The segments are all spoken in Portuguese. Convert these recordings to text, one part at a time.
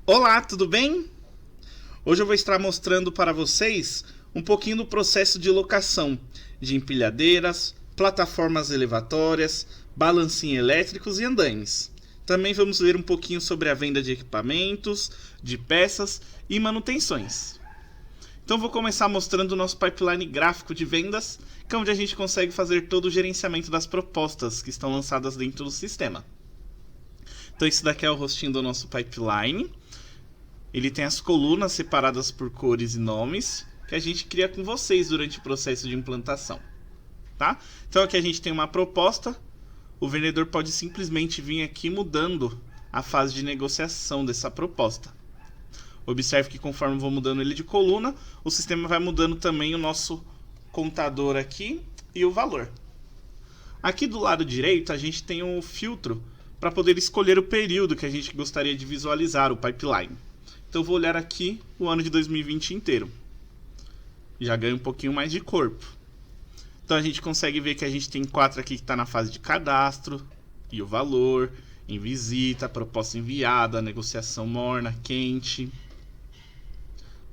Olá, tudo bem? Hoje eu vou estar mostrando para vocês um pouquinho do processo de locação de empilhadeiras, plataformas elevatórias, balancinhos elétricos e andaimes. Também vamos ver um pouquinho sobre a venda de equipamentos, de peças e manutenções. Então vou começar mostrando o nosso pipeline gráfico de vendas, que é onde a gente consegue fazer todo o gerenciamento das propostas que estão lançadas dentro do sistema. Então esse daqui é o rostinho do nosso pipeline. Ele tem as colunas separadas por cores e nomes, que a gente cria com vocês durante o processo de implantação. Tá? Então aqui a gente tem uma proposta, o vendedor pode simplesmente vir aqui mudando a fase de negociação dessa proposta. Observe que conforme eu vou mudando ele de coluna, o sistema vai mudando também o nosso contador aqui e o valor. Aqui do lado direito a gente tem um filtro para poder escolher o período que a gente gostaria de visualizar o pipeline. Então eu vou olhar aqui o ano de 2020 inteiro. Já ganha um pouquinho mais de corpo. Então a gente consegue ver que a gente tem 4 aqui que está na fase de cadastro, e o valor, em visita, proposta enviada, negociação morna, quente.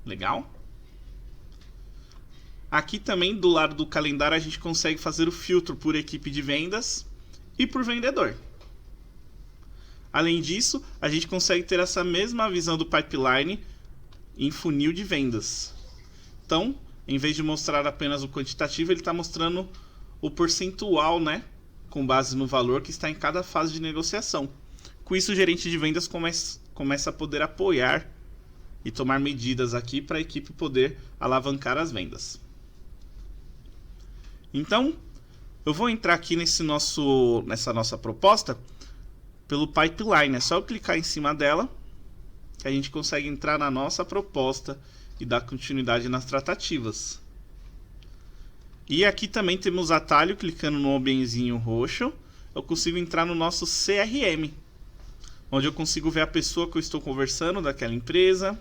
Legal? Aqui também do lado do calendário a gente consegue fazer o filtro por equipe de vendas e por vendedor. Além disso, a gente consegue ter essa mesma visão do pipeline em funil de vendas. Então, em vez de mostrar apenas o quantitativo, ele está mostrando o percentual, né, com base no valor que está em cada fase de negociação. Com isso, o gerente de vendas começa a poder apoiar e tomar medidas aqui para a equipe poder alavancar as vendas. Então, eu vou entrar aqui nessa nossa proposta pelo pipeline. É só eu clicar em cima dela que a gente consegue entrar na nossa proposta e dar continuidade nas tratativas. E aqui também temos atalho, clicando no benzinho roxo, eu consigo entrar no nosso CRM, onde eu consigo ver a pessoa que eu estou conversando daquela empresa,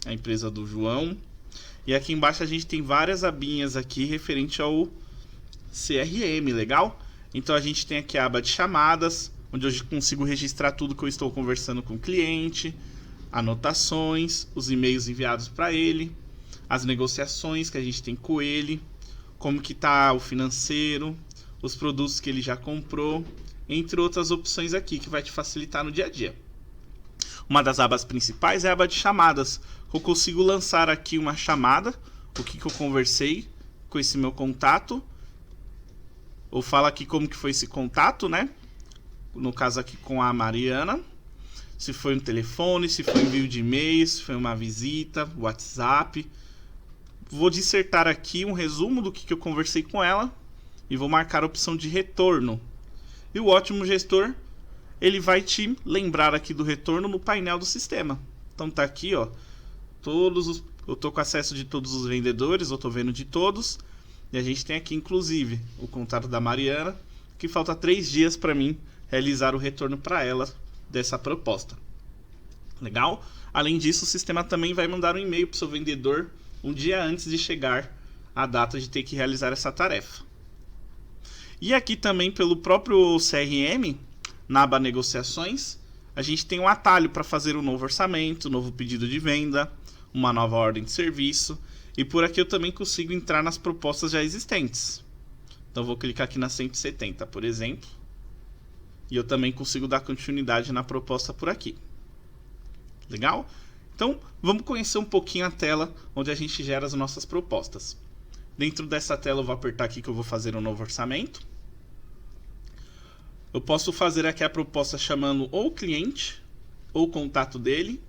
a empresa do João. E aqui embaixo a gente tem várias abinhas aqui referente ao CRM, legal? Então a gente tem aqui a aba de chamadas, onde eu consigo registrar tudo que eu estou conversando com o cliente, anotações, os e-mails enviados para ele, as negociações que a gente tem com ele, como que está o financeiro, os produtos que ele já comprou, entre outras opções aqui que vai te facilitar no dia a dia. Uma das abas principais é a aba de chamadas, que eu consigo lançar aqui uma chamada, o que eu conversei com esse meu contato, ou fala aqui como que foi esse contato, né? No caso aqui com a Mariana, se foi um telefone, se foi envio de e-mail, se foi uma visita, WhatsApp. Vou dissertar aqui um resumo do que eu conversei com ela e vou marcar a opção de retorno. E o ótimo gestor, ele vai te lembrar aqui do retorno no painel do sistema. Então tá aqui, ó, eu tô com acesso de todos os vendedores, eu tô vendo de todos. E a gente tem aqui inclusive o contato da Mariana, que falta 3 dias para mim realizar o retorno para ela dessa proposta. Legal? Além disso, o sistema também vai mandar um e-mail para o seu vendedor um dia antes de chegar a data de ter que realizar essa tarefa. E aqui também pelo próprio CRM, na aba negociações, a gente tem um atalho para fazer um novo orçamento, um novo pedido de venda, uma nova ordem de serviço. E por aqui eu também consigo entrar nas propostas já existentes. Então vou clicar aqui na 170, por exemplo. E eu também consigo dar continuidade na proposta por aqui. Legal? Então, vamos conhecer um pouquinho a tela onde a gente gera as nossas propostas. Dentro dessa tela eu vou apertar aqui que eu vou fazer um novo orçamento. Eu posso fazer aqui a proposta chamando ou o cliente ou o contato dele.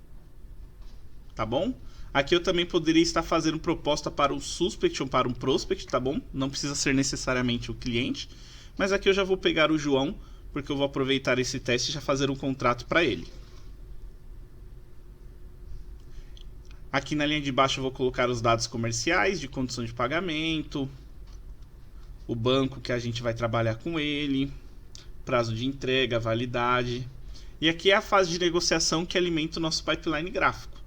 Tá bom? Aqui eu também poderia estar fazendo proposta para um suspect ou para um prospect, tá bom? Não precisa ser necessariamente o cliente. Mas aqui eu já vou pegar o João, porque eu vou aproveitar esse teste e já fazer um contrato para ele. Aqui na linha de baixo eu vou colocar os dados comerciais de condição de pagamento, o banco que a gente vai trabalhar com ele, prazo de entrega, validade. E aqui é a fase de negociação que alimenta o nosso pipeline gráfico.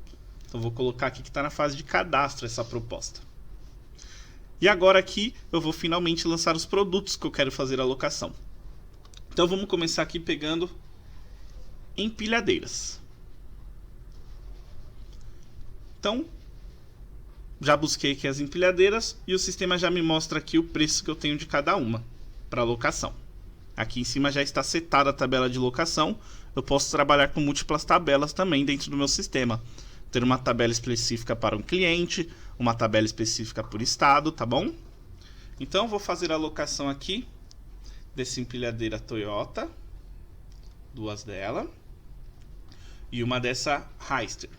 Então vou colocar aqui que está na fase de cadastro essa proposta. E agora aqui eu vou finalmente lançar os produtos que eu quero fazer a locação. Então vamos começar aqui pegando empilhadeiras. Então, já busquei aqui as empilhadeiras e o sistema já me mostra aqui o preço que eu tenho de cada uma para locação. Aqui em cima já está setada a tabela de locação. Eu posso trabalhar com múltiplas tabelas também dentro do meu sistema. Ter uma tabela específica para um cliente, uma tabela específica por estado, tá bom? Então, vou fazer a locação aqui dessa empilhadeira Toyota, duas dela, e uma dessa Hyster.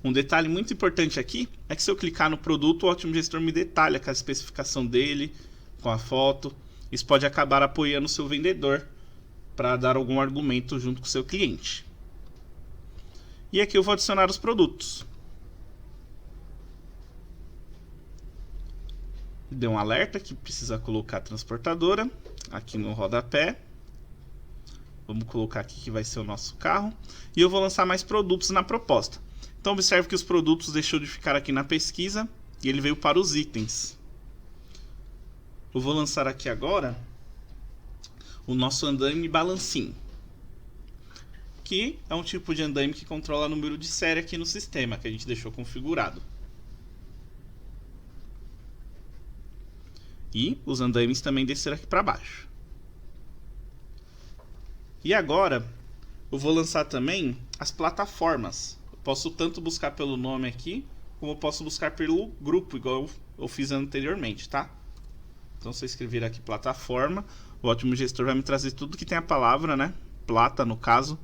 Um detalhe muito importante aqui é que se eu clicar no produto, o Ótimo Gestor me detalha com a especificação dele, com a foto. Isso pode acabar apoiando o seu vendedor para dar algum argumento junto com o seu cliente. E aqui eu vou adicionar os produtos. Deu um alerta que precisa colocar a transportadora aqui no rodapé. Vamos colocar aqui que vai ser o nosso carro. E eu vou lançar mais produtos na proposta. Então observe que os produtos deixou de ficar aqui na pesquisa e ele veio para os itens. Eu vou lançar aqui agora o nosso andaime balancinho, que é um tipo de andaime que controla o número de série aqui no sistema, que a gente deixou configurado. E os andaimes também desceram aqui para baixo. E agora eu vou lançar também as plataformas. Eu posso tanto buscar pelo nome aqui, como eu posso buscar pelo grupo, igual eu fiz anteriormente, tá? Então se eu escrever aqui plataforma, o Ótimo Gestor vai me trazer tudo que tem a palavra, né? Plata no caso,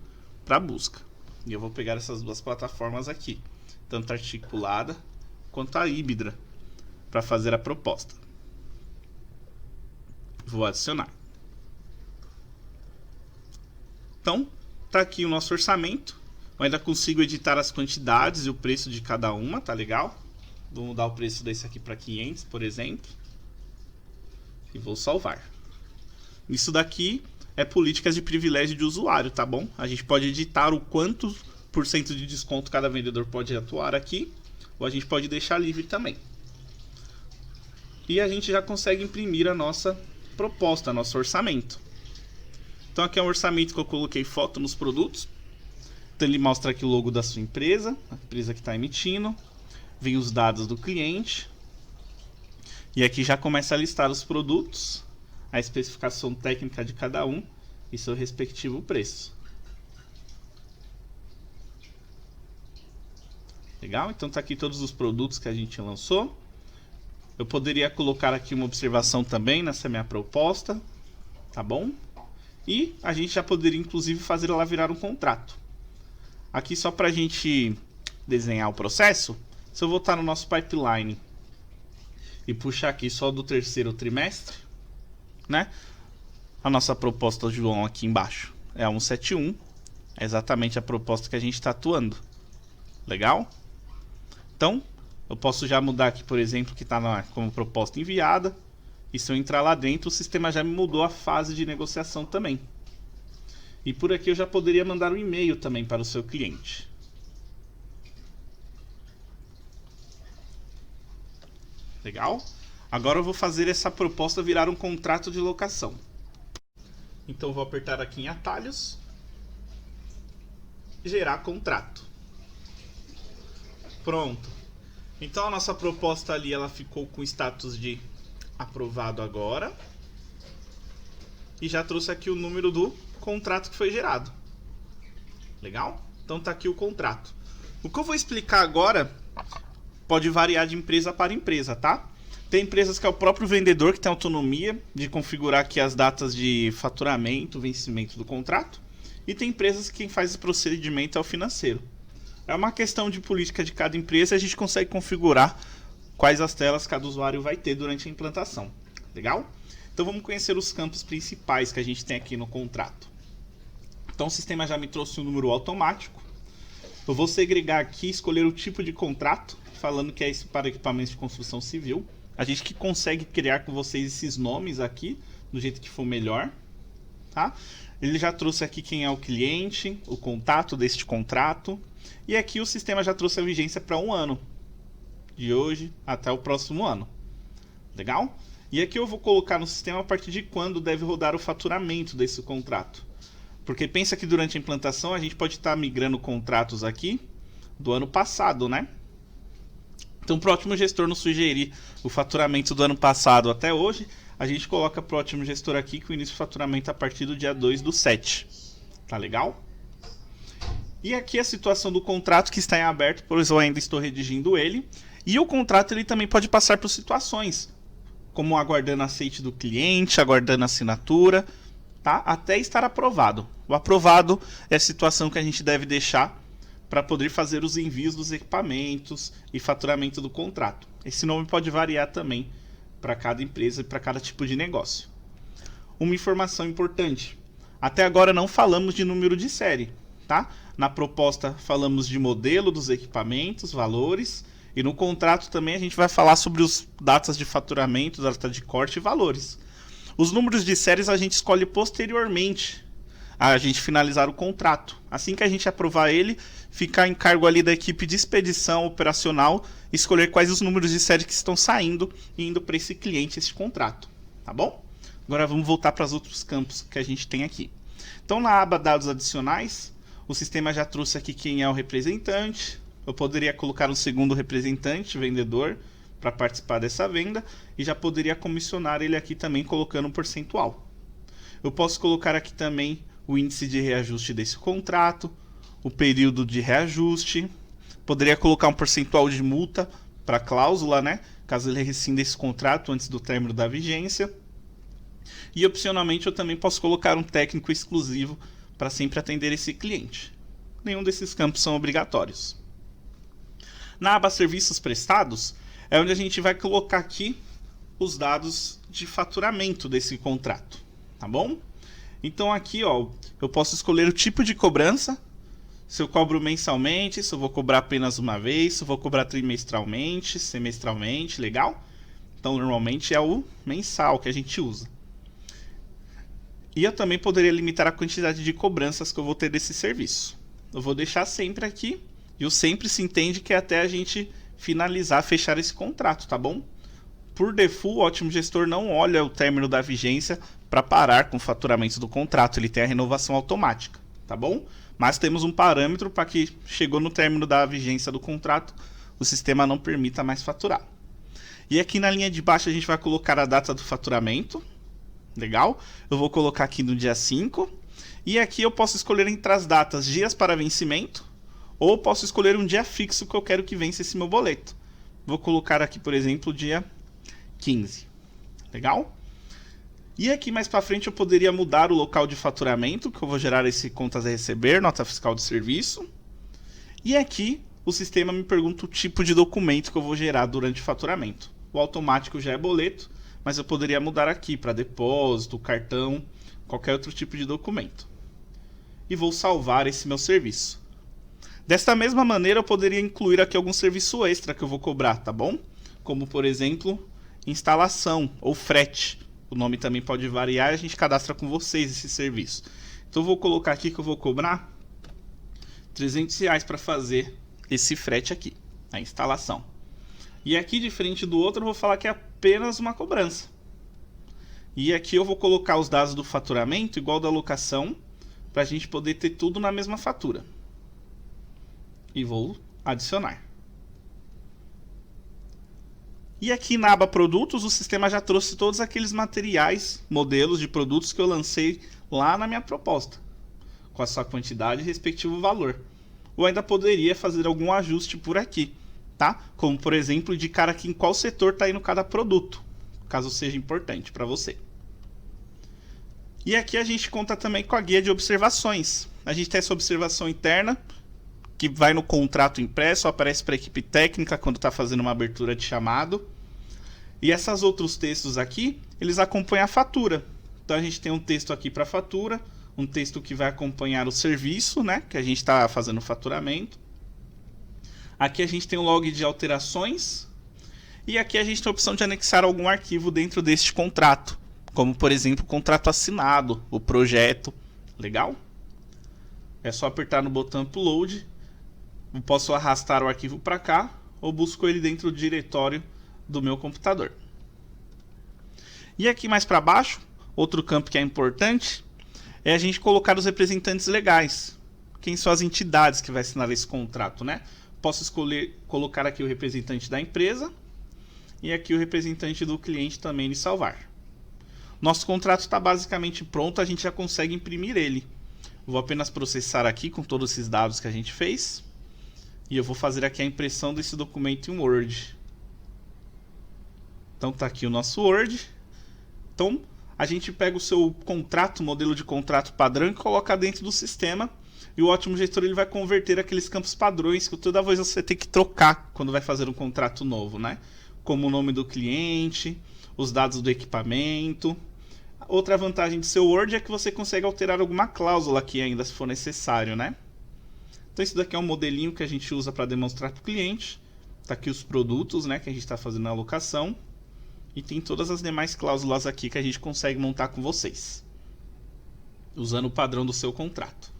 para busca. E eu vou pegar essas duas plataformas aqui, tanto a articulada quanto a híbrida, para fazer a proposta. Vou adicionar. Então, tá aqui o nosso orçamento. Eu ainda consigo editar as quantidades e o preço de cada uma, tá legal? Vou mudar o preço desse aqui para 500, por exemplo. E vou salvar. Isso daqui é políticas de privilégio de usuário, tá bom? A gente pode editar o quanto por cento de desconto cada vendedor pode atuar aqui, ou a gente pode deixar livre também. E a gente já consegue imprimir a nossa proposta, nosso orçamento. Então aqui é um orçamento que eu coloquei foto nos produtos. Então ele mostra aqui o logo da sua empresa, a empresa que está emitindo. Vem os dados do cliente. E aqui já começa a listar os produtos, a especificação técnica de cada um e seu respectivo preço. Legal? Então tá aqui todos os produtos que a gente lançou. Eu poderia colocar aqui uma observação também nessa minha proposta, tá bom? E a gente já poderia inclusive fazer ela virar um contrato. Aqui só para a gente desenhar o processo, se eu voltar no nosso pipeline e puxar aqui só do terceiro trimestre, né? A nossa proposta, João, aqui embaixo é a 171, é exatamente a proposta que a gente está atuando. Legal? Então, eu posso já mudar aqui, por exemplo, que está como proposta enviada. E se eu entrar lá dentro, o sistema já me mudou a fase de negociação também. E por aqui eu já poderia mandar um e-mail também para o seu cliente. Legal? Agora eu vou fazer essa proposta virar um contrato de locação. Então eu vou apertar aqui em atalhos. Gerar contrato. Pronto. Então a nossa proposta ali ela ficou com status de aprovado agora. E já trouxe aqui o número do contrato que foi gerado. Legal? Então tá aqui o contrato. O que eu vou explicar agora pode variar de empresa para empresa, tá? Tem empresas que é o próprio vendedor que tem autonomia de configurar aqui as datas de faturamento, vencimento do contrato. E tem empresas que quem faz esse procedimento é o financeiro. É uma questão de política de cada empresa e a gente consegue configurar quais as telas cada usuário vai ter durante a implantação. Legal? Então vamos conhecer os campos principais que a gente tem aqui no contrato. Então o sistema já me trouxe um número automático. Eu vou segregar aqui, escolher o tipo de contrato, falando que é esse para equipamentos de construção civil. A gente que consegue criar com vocês esses nomes aqui, do jeito que for melhor. Tá? Ele já trouxe aqui quem é o cliente, o contato deste contrato. E aqui o sistema já trouxe a vigência para 1 ano. De hoje até o próximo ano. Legal? E aqui eu vou colocar no sistema a partir de quando deve rodar o faturamento desse contrato. Porque pensa que durante a implantação a gente pode estar migrando contratos aqui do ano passado, né? Então, para o ótimo gestor nos sugerir o faturamento do ano passado até hoje, a gente coloca para o ótimo gestor aqui que o início do faturamento a partir do dia 2/7. Tá legal? E aqui a situação do contrato que está em aberto, pois eu ainda estou redigindo ele. E o contrato ele também pode passar por situações, como aguardando aceite do cliente, aguardando assinatura, tá? Até estar aprovado. O aprovado é a situação que a gente deve deixar para poder fazer os envios dos equipamentos e faturamento do contrato. Esse nome pode variar também para cada empresa e para cada tipo de negócio. Uma informação importante: até agora não falamos de número de série, tá? Na proposta falamos de modelo dos equipamentos, valores, e no contrato também a gente vai falar sobre os datas de faturamento, data de corte e valores. Os números de séries a gente escolhe posteriormente a gente finalizar o contrato. Assim que a gente aprovar ele, fica em cargo ali da equipe de expedição operacional escolher quais os números de série que estão saindo e indo para esse cliente, esse contrato. Tá bom? Agora vamos voltar para os outros campos que a gente tem aqui. Então, na aba dados adicionais, o sistema já trouxe aqui quem é o representante. Eu poderia colocar um segundo representante, vendedor, para participar dessa venda, e já poderia comissionar ele aqui também colocando um percentual. Eu posso colocar aqui também o índice de reajuste desse contrato, o período de reajuste, poderia colocar um percentual de multa para a cláusula, né? Caso ele rescinda esse contrato antes do término da vigência. E opcionalmente eu também posso colocar um técnico exclusivo para sempre atender esse cliente. Nenhum desses campos são obrigatórios. Na aba serviços prestados é onde a gente vai colocar aqui os dados de faturamento desse contrato, tá bom? Então aqui, ó, eu posso escolher o tipo de cobrança, se eu cobro mensalmente, se eu vou cobrar apenas uma vez, se eu vou cobrar trimestralmente, semestralmente, legal? Então normalmente é o mensal que a gente usa. E eu também poderia limitar a quantidade de cobranças que eu vou ter desse serviço. Eu vou deixar sempre aqui, e o sempre se entende que é até a gente finalizar, fechar esse contrato, tá bom? Por default, o ótimo gestor não olha o término da vigência para parar com o faturamento do contrato, ele tem a renovação automática, tá bom? Mas temos um parâmetro para que chegou no término da vigência do contrato, o sistema não permita mais faturar. E aqui na linha de baixo a gente vai colocar a data do faturamento, legal? Eu vou colocar aqui no dia 5, e aqui eu posso escolher entre as datas dias para vencimento, ou posso escolher um dia fixo que eu quero que vença esse meu boleto. Vou colocar aqui, por exemplo, dia 15. Legal? E aqui mais para frente eu poderia mudar o local de faturamento, que eu vou gerar esse contas a receber, nota fiscal de serviço. E aqui o sistema me pergunta o tipo de documento que eu vou gerar durante o faturamento. O automático já é boleto, mas eu poderia mudar aqui para depósito, cartão, qualquer outro tipo de documento. E vou salvar esse meu serviço. Desta mesma maneira eu poderia incluir aqui algum serviço extra que eu vou cobrar, tá bom? Como por exemplo, instalação ou frete. O nome também pode variar e a gente cadastra com vocês esse serviço. Então eu vou colocar aqui que eu vou cobrar R$300 para fazer esse frete aqui, a instalação. E aqui, diferente do outro, eu vou falar que é apenas uma cobrança. E aqui eu vou colocar os dados do faturamento igual da locação, para a gente poder ter tudo na mesma fatura. E vou adicionar. E aqui na aba produtos, o sistema já trouxe todos aqueles materiais, modelos de produtos que eu lancei lá na minha proposta, com a sua quantidade e respectivo valor. Ou ainda poderia fazer algum ajuste por aqui, tá? Como por exemplo, indicar aqui em qual setor está indo cada produto, caso seja importante para você. E aqui a gente conta também com a guia de observações. A gente tem essa observação interna, que vai no contrato impresso, aparece para a equipe técnica quando está fazendo uma abertura de chamado. E esses outros textos aqui, eles acompanham a fatura. Então a gente tem um texto aqui para a fatura, um texto que vai acompanhar o serviço, né, que a gente está fazendo o faturamento. Aqui a gente tem o log de alterações. E aqui a gente tem a opção de anexar algum arquivo dentro deste contrato, como por exemplo o contrato assinado, o projeto. Legal? É só apertar no botão upload. Eu posso arrastar o arquivo para cá ou busco ele dentro do diretório do meu computador. E aqui mais para baixo, outro campo que é importante é a gente colocar os representantes legais. Quem são as entidades que vai assinar esse contrato, né? Posso escolher colocar aqui o representante da empresa e aqui o representante do cliente também de salvar. Nosso contrato está basicamente pronto, a gente já consegue imprimir ele. Vou apenas processar aqui com todos esses dados que a gente fez. E eu vou fazer aqui a impressão desse documento em Word. Então tá aqui o nosso Word. Então a gente pega o seu contrato, modelo de contrato padrão e coloca dentro do sistema. E o Ótimo Gestor ele vai converter aqueles campos padrões que toda vez você tem que trocar quando vai fazer um contrato novo, né? Como o nome do cliente, os dados do equipamento. Outra vantagem do seu Word é que você consegue alterar alguma cláusula aqui ainda se for necessário, né? Então esse daqui é um modelinho que a gente usa para demonstrar para o cliente. Tá aqui os produtos, né, que a gente está fazendo a alocação. E tem todas as demais cláusulas aqui que a gente consegue montar com vocês, usando o padrão do seu contrato.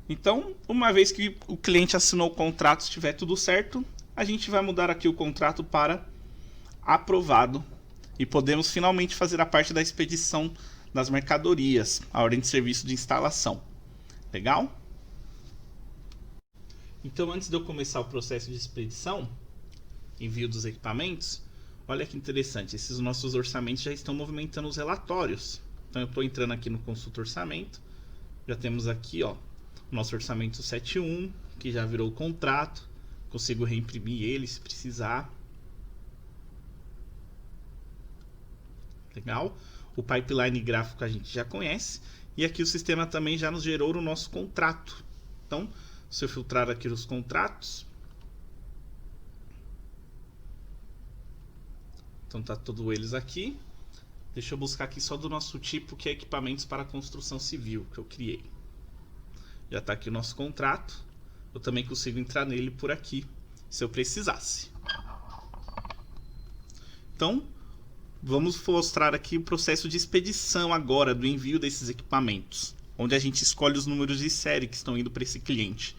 Então, uma vez que o cliente assinou o contrato, se estiver tudo certo, a gente vai mudar aqui o contrato para aprovado. E podemos finalmente fazer a parte da expedição das mercadorias, a ordem de serviço de instalação. Legal? Então, antes de eu começar o processo de expedição, envio dos equipamentos, olha que interessante, esses nossos orçamentos já estão movimentando os relatórios. Então eu estou entrando aqui no consulta orçamento, já temos aqui ó, o nosso orçamento 71, que já virou o contrato, consigo reimprimir ele se precisar. Legal? O pipeline gráfico a gente já conhece, e aqui o sistema também já nos gerou o nosso contrato. Então, se eu filtrar aqui os contratos, então tá todos eles aqui. Deixa eu buscar aqui só do nosso tipo, que é equipamentos para construção civil, que eu criei. Já tá aqui o nosso contrato. Eu também consigo entrar nele por aqui, se eu precisasse. Então, vamos mostrar aqui o processo de expedição agora, do envio desses equipamentos. Onde a gente escolhe os números de série que estão indo para esse cliente.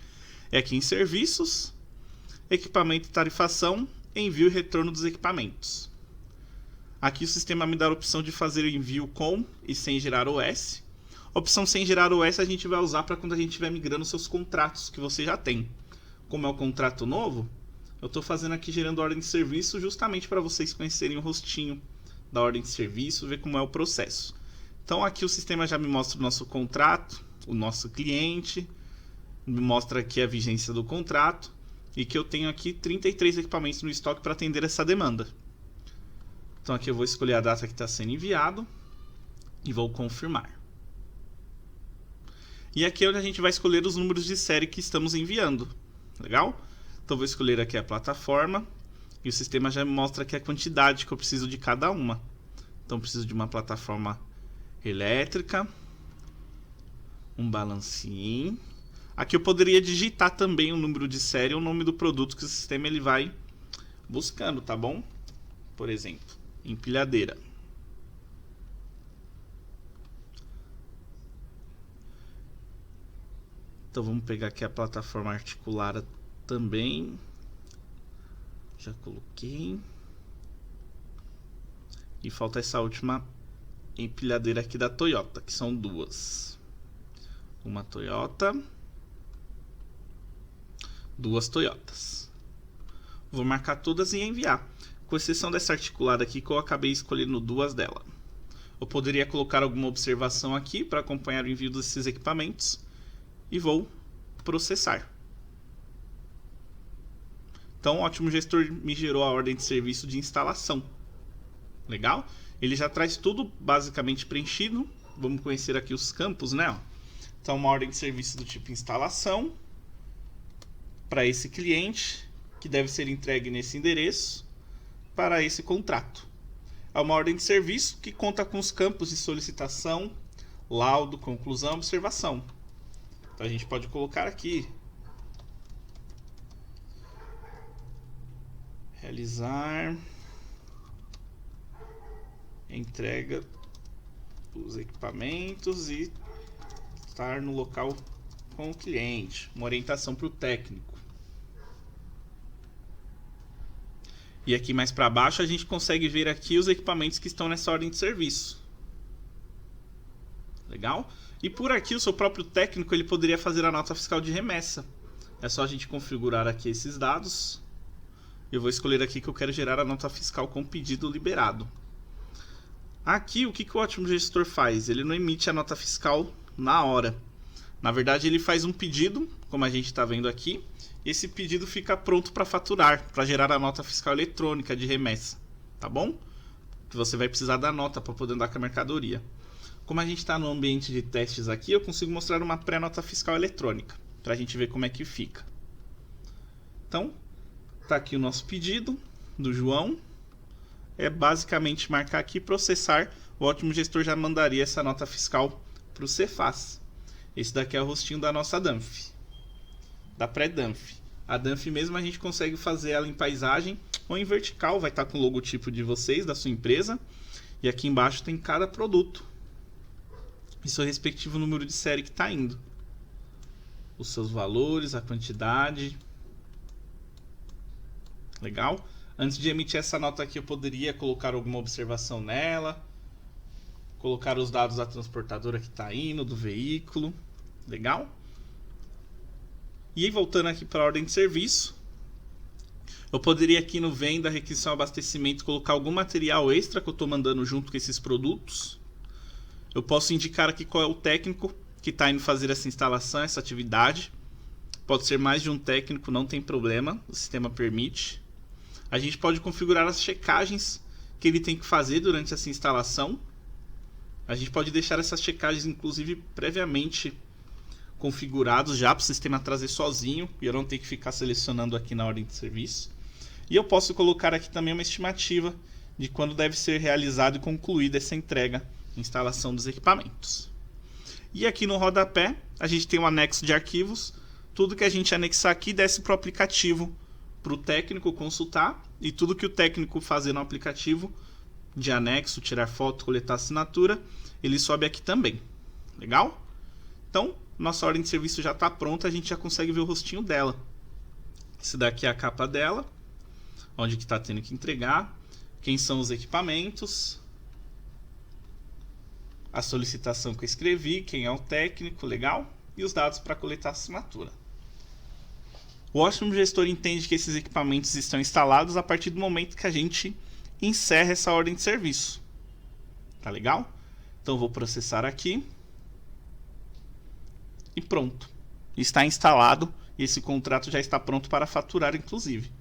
É aqui em serviços, equipamento e tarifação, envio e retorno dos equipamentos. Aqui o sistema me dá a opção de fazer o envio com e sem gerar OS. A opção sem gerar OS a gente vai usar para quando a gente estiver migrando seus contratos que você já tem. Como é o contrato novo, eu estou fazendo aqui gerando ordem de serviço justamente para vocês conhecerem o rostinho da ordem de serviço, ver como é o processo. Então aqui o sistema já me mostra o nosso contrato, o nosso cliente, me mostra aqui a vigência do contrato e que eu tenho aqui 33 equipamentos no estoque para atender essa demanda. Então aqui eu vou escolher a data que está sendo enviado e vou confirmar. E aqui é onde a gente vai escolher os números de série que estamos enviando. Legal? Então vou escolher aqui a plataforma e o sistema já me mostra aqui a quantidade que eu preciso de cada uma. Então eu preciso de uma plataforma elétrica, um balancim. Aqui eu poderia digitar também o número de série e o nome do produto que o sistema ele vai buscando, tá bom? Por exemplo, empilhadeira. Então vamos pegar aqui a plataforma articulada também. Já coloquei. E falta essa última empilhadeira aqui da Toyota, que são duas. Uma Toyota, duas Toyotas. Vou marcar todas e enviar, com exceção dessa articulada aqui que eu acabei escolhendo duas dela. Eu poderia colocar alguma observação aqui para acompanhar o envio desses equipamentos e vou processar. Então o Ótimo Gestor me gerou a ordem de serviço de instalação. Legal? Ele já traz tudo basicamente preenchido. Vamos conhecer aqui os campos, né? Então uma ordem de serviço do tipo instalação para esse cliente, que deve ser entregue nesse endereço para esse contrato. É uma ordem de serviço que conta com os campos de solicitação, laudo, conclusão, observação. Então a gente pode colocar aqui realizar entrega dos equipamentos e estar no local com o cliente, uma orientação para o técnico. E aqui mais para baixo a gente consegue ver aqui os equipamentos que estão nessa ordem de serviço. Legal? E por aqui o seu próprio técnico ele poderia fazer a nota fiscal de remessa. É só a gente configurar aqui esses dados. Eu vou escolher aqui que eu quero gerar a nota fiscal com pedido liberado. Aqui o que o Ótimo Gestor faz? Ele não emite a nota fiscal na hora. Na verdade ele faz um pedido, como a gente está vendo aqui. E esse pedido fica pronto para faturar, para gerar a nota fiscal eletrônica de remessa. Tá bom? Você vai precisar da nota para poder andar com a mercadoria. Como a gente está no ambiente de testes aqui, eu consigo mostrar uma pré-nota fiscal eletrônica, para a gente ver como é que fica. Então, está aqui o nosso pedido do João. É basicamente marcar aqui e processar. O Ótimo Gestor já mandaria essa nota fiscal para o Cefaz. Esse daqui é o rostinho da nossa Dunphy, da pré-Dunphy. A Dunphy mesmo a gente consegue fazer ela em paisagem ou em vertical, vai estar com o logotipo de vocês, da sua empresa. E aqui embaixo tem cada produto e seu respectivo número de série que está indo. Os seus valores, a quantidade. Legal? Antes de emitir essa nota aqui eu poderia colocar alguma observação nela. Colocar os dados da transportadora que está indo, do veículo. Legal? E aí, voltando aqui para a ordem de serviço. Eu poderia aqui no venda, requisição, abastecimento, colocar algum material extra que eu estou mandando junto com esses produtos. Eu posso indicar aqui qual é o técnico que está indo fazer essa instalação, essa atividade. Pode ser mais de um técnico, não tem problema, o sistema permite. A gente pode configurar as checagens que ele tem que fazer durante essa instalação. A gente pode deixar essas checagens, inclusive, previamente configurados já para o sistema trazer sozinho e eu não ter que ficar selecionando aqui na ordem de serviço. E eu posso colocar aqui também uma estimativa de quando deve ser realizado e concluída essa entrega, instalação dos equipamentos. E aqui no rodapé a gente tem um anexo de arquivos. Tudo que a gente anexar aqui desce para o aplicativo para o técnico consultar, e tudo que o técnico fazer no aplicativo de anexo, tirar foto, coletar assinatura, ele sobe aqui também. Legal? Então, nossa ordem de serviço já está pronta, a gente já consegue ver o rostinho dela. Esse daqui é a capa dela, onde que está tendo que entregar, quem são os equipamentos, a solicitação que eu escrevi, quem é o técnico, legal? E os dados para coletar assinatura. O Ótimo Gestor entende que esses equipamentos estão instalados a partir do momento que a gente encerra essa ordem de serviço. Tá legal? Então vou processar aqui. E pronto. Está instalado e esse contrato já está pronto para faturar, inclusive.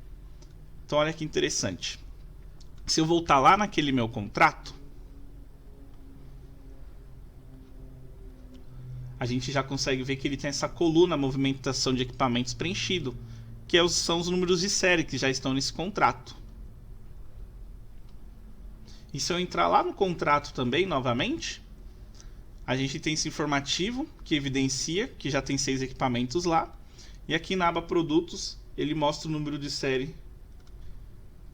Então olha que interessante. Se eu voltar lá naquele meu contrato, a gente já consegue ver que ele tem essa coluna movimentação de equipamentos preenchido, que são os números de série que já estão nesse contrato. E se eu entrar lá no contrato também, novamente, a gente tem esse informativo que evidencia que já tem 6 equipamentos lá. E aqui na aba produtos, ele mostra o número de série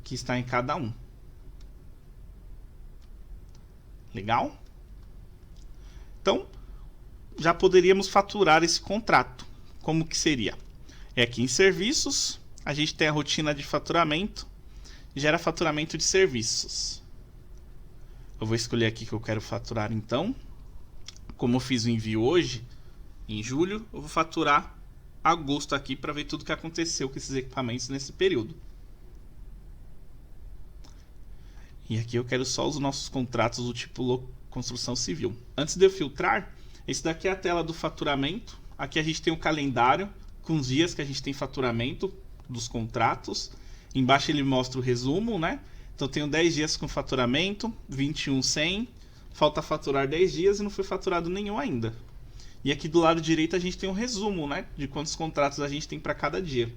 que está em cada um. Legal? Então, já poderíamos faturar esse contrato. Como que seria? É aqui em serviços, a gente tem a rotina de faturamento, gera faturamento de serviços. Eu vou escolher aqui que eu quero faturar então. Como eu fiz o envio hoje, em julho, eu vou faturar agosto aqui para ver tudo que aconteceu com esses equipamentos nesse período. E aqui eu quero só os nossos contratos do tipo construção civil. Antes de eu filtrar, esse daqui é a tela do faturamento. Aqui a gente tem o calendário com os dias que a gente tem faturamento dos contratos. Embaixo ele mostra o resumo, né? Então tenho 10 dias com faturamento, 21 sem. Falta faturar 10 dias e não foi faturado nenhum ainda. E aqui do lado direito a gente tem um resumo, né? De quantos contratos a gente tem para cada dia.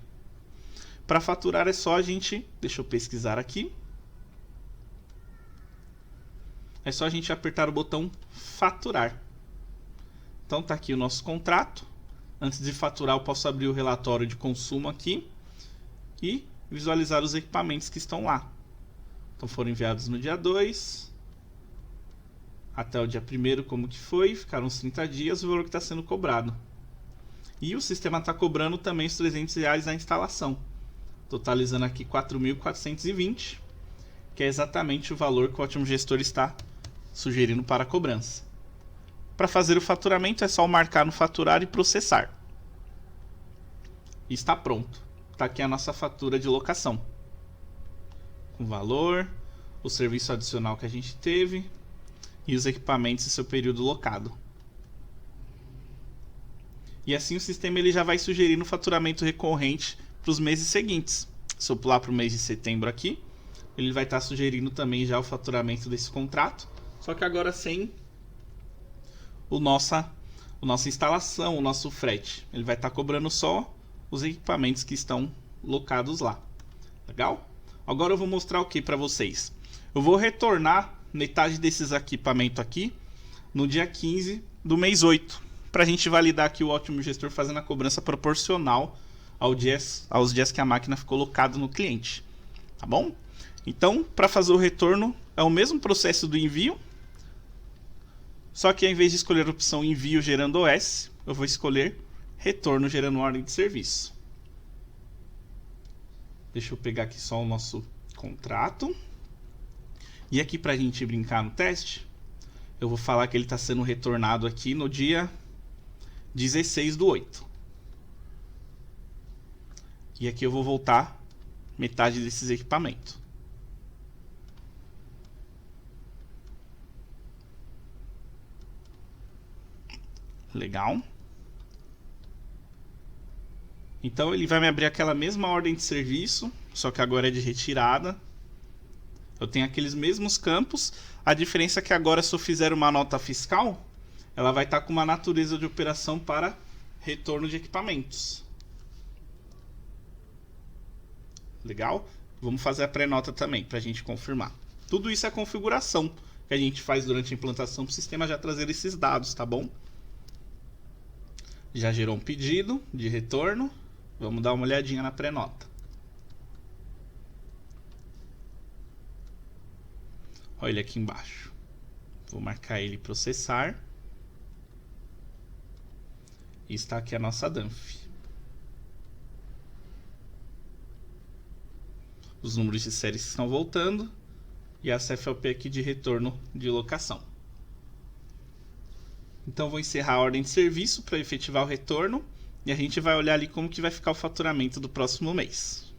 Para faturar é só a gente... Deixa eu pesquisar aqui. É só a gente apertar o botão faturar. Então tá aqui o nosso contrato. Antes de faturar eu posso abrir o relatório de consumo aqui e visualizar os equipamentos que estão lá. Então foram enviados no dia 2 até o dia 1º, como que foi, ficaram uns 30 dias, o valor que está sendo cobrado. E o sistema está cobrando também os R$300 na instalação. totalizando aqui 4.420, que é exatamente o valor que o Ótimo Gestor está sugerindo para a cobrança. Para fazer o faturamento é só marcar no faturar e processar. E está pronto. Está aqui a nossa fatura de locação. Com valor, o serviço adicional que a gente teve e os equipamentos e seu período locado. E assim o sistema ele já vai sugerindo o faturamento recorrente para os meses seguintes. Se eu pular para o mês de setembro aqui, ele vai estar sugerindo também já o faturamento desse contrato, só que agora sem a nossa instalação, o nosso frete. Ele vai estar cobrando só os equipamentos que estão locados lá. Legal? Agora eu vou mostrar o que para vocês. Eu vou retornar metade desses equipamentos aqui no dia 15 do mês 8, para a gente validar aqui o Ótimo Gestor fazendo a cobrança proporcional aos dias que a máquina ficou locada no cliente. Tá bom? Então, para fazer o retorno, é o mesmo processo do envio, só que ao invés de escolher a opção envio gerando OS, eu vou escolher retorno gerando ordem de serviço. Deixa eu pegar aqui só o nosso contrato. E aqui para a gente brincar no teste, eu vou falar que ele está sendo retornado aqui no dia 16 do 8. E aqui eu vou voltar metade desses equipamentos. Legal. Então ele vai me abrir aquela mesma ordem de serviço, só que agora é de retirada. Eu tenho aqueles mesmos campos, a diferença é que agora se eu fizer uma nota fiscal, ela vai estar com uma natureza de operação para retorno de equipamentos. Legal? Vamos fazer a pré-nota também, para a gente confirmar. Tudo isso é configuração que a gente faz durante a implantação para o sistema já trazer esses dados, tá bom? Já gerou um pedido de retorno. Vamos dar uma olhadinha na pré-nota. Olha ele aqui embaixo. Vou marcar ele processar. E está aqui a nossa DANF. Os números de séries estão voltando. E a CFLP aqui de retorno de locação. Então vou encerrar a ordem de serviço para efetivar o retorno. E a gente vai olhar ali como que vai ficar o faturamento do próximo mês.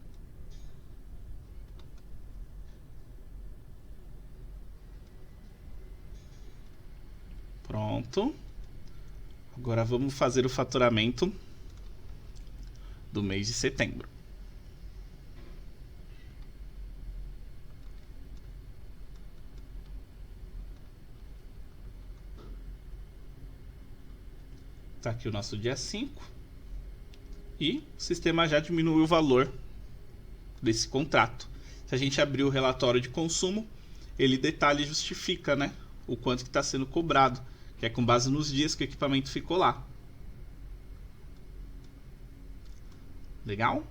Pronto. Agora vamos fazer o faturamento do mês de setembro. Tá aqui o nosso dia 5. E o sistema já diminuiu o valor desse contrato. Se a gente abrir o relatório de consumo, ele detalha e justifica, né, o quanto que está sendo cobrado, que é com base nos dias que o equipamento ficou lá. Legal?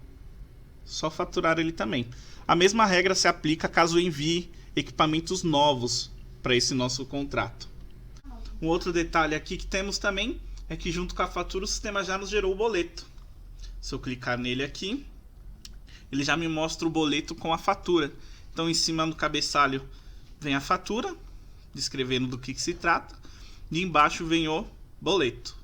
Só faturar ele também. A mesma regra se aplica caso envie equipamentos novos para esse nosso contrato. Um outro detalhe aqui que temos também é que junto com a fatura o sistema já nos gerou o boleto. Se eu clicar nele aqui, ele já me mostra o boleto com a fatura. Então em cima do cabeçalho vem a fatura, descrevendo do que se trata, e embaixo vem o boleto.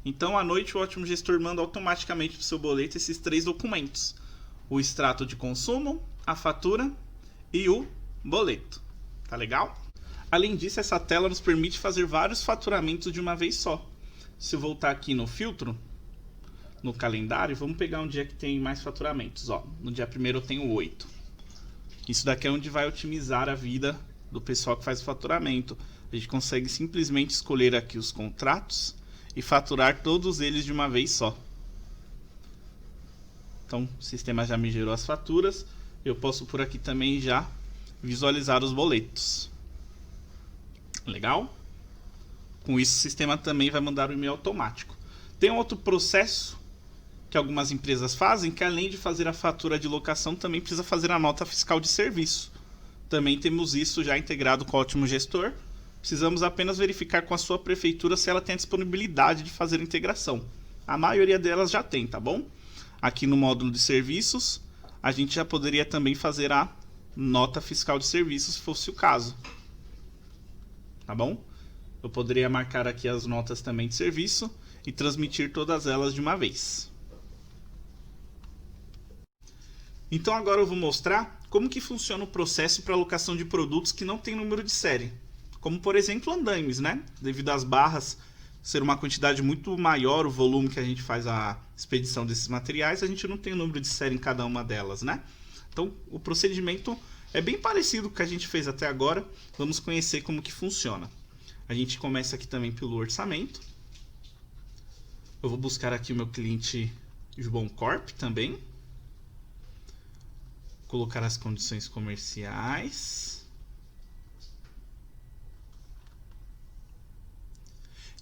Então à noite o Ótimo Gestor manda automaticamente para o seu boleto esses 3 documentos: o extrato de consumo, a fatura e o boleto. Tá legal? Além disso, essa tela nos permite fazer vários faturamentos de uma vez só. Se eu voltar aqui no filtro, no calendário, vamos pegar um dia que tem mais faturamentos. Ó, no dia 1º eu tenho 8. Isso daqui é onde vai otimizar a vida do pessoal que faz o faturamento. A gente consegue simplesmente escolher aqui os contratos e faturar todos eles de uma vez só. Então o sistema já me gerou as faturas. Eu posso por aqui também já visualizar os boletos. Legal? Com isso o sistema também vai mandar o e-mail automático. Tem um outro processo que algumas empresas fazem, que além de fazer a fatura de locação, também precisa fazer a nota fiscal de serviço. Também temos isso já integrado com o Ótimo Gestor. Precisamos apenas verificar com a sua prefeitura se ela tem a disponibilidade de fazer a integração. A maioria delas já tem, tá bom? Aqui no módulo de serviços, a gente já poderia também fazer a nota fiscal de serviço, se fosse o caso. Tá bom? Eu poderia marcar aqui as notas também de serviço e transmitir todas elas de uma vez. Então agora eu vou mostrar como que funciona o processo para alocação de produtos que não tem número de série. Como por exemplo andaimes, né? Devido às barras ser uma quantidade muito maior, o volume que a gente faz a expedição desses materiais, a gente não tem o número de série em cada uma delas, né? Então o procedimento é bem parecido com o que a gente fez até agora. Vamos conhecer como que funciona. A gente começa aqui também pelo orçamento. Eu vou buscar aqui o meu cliente João Corp também. Colocar as condições comerciais.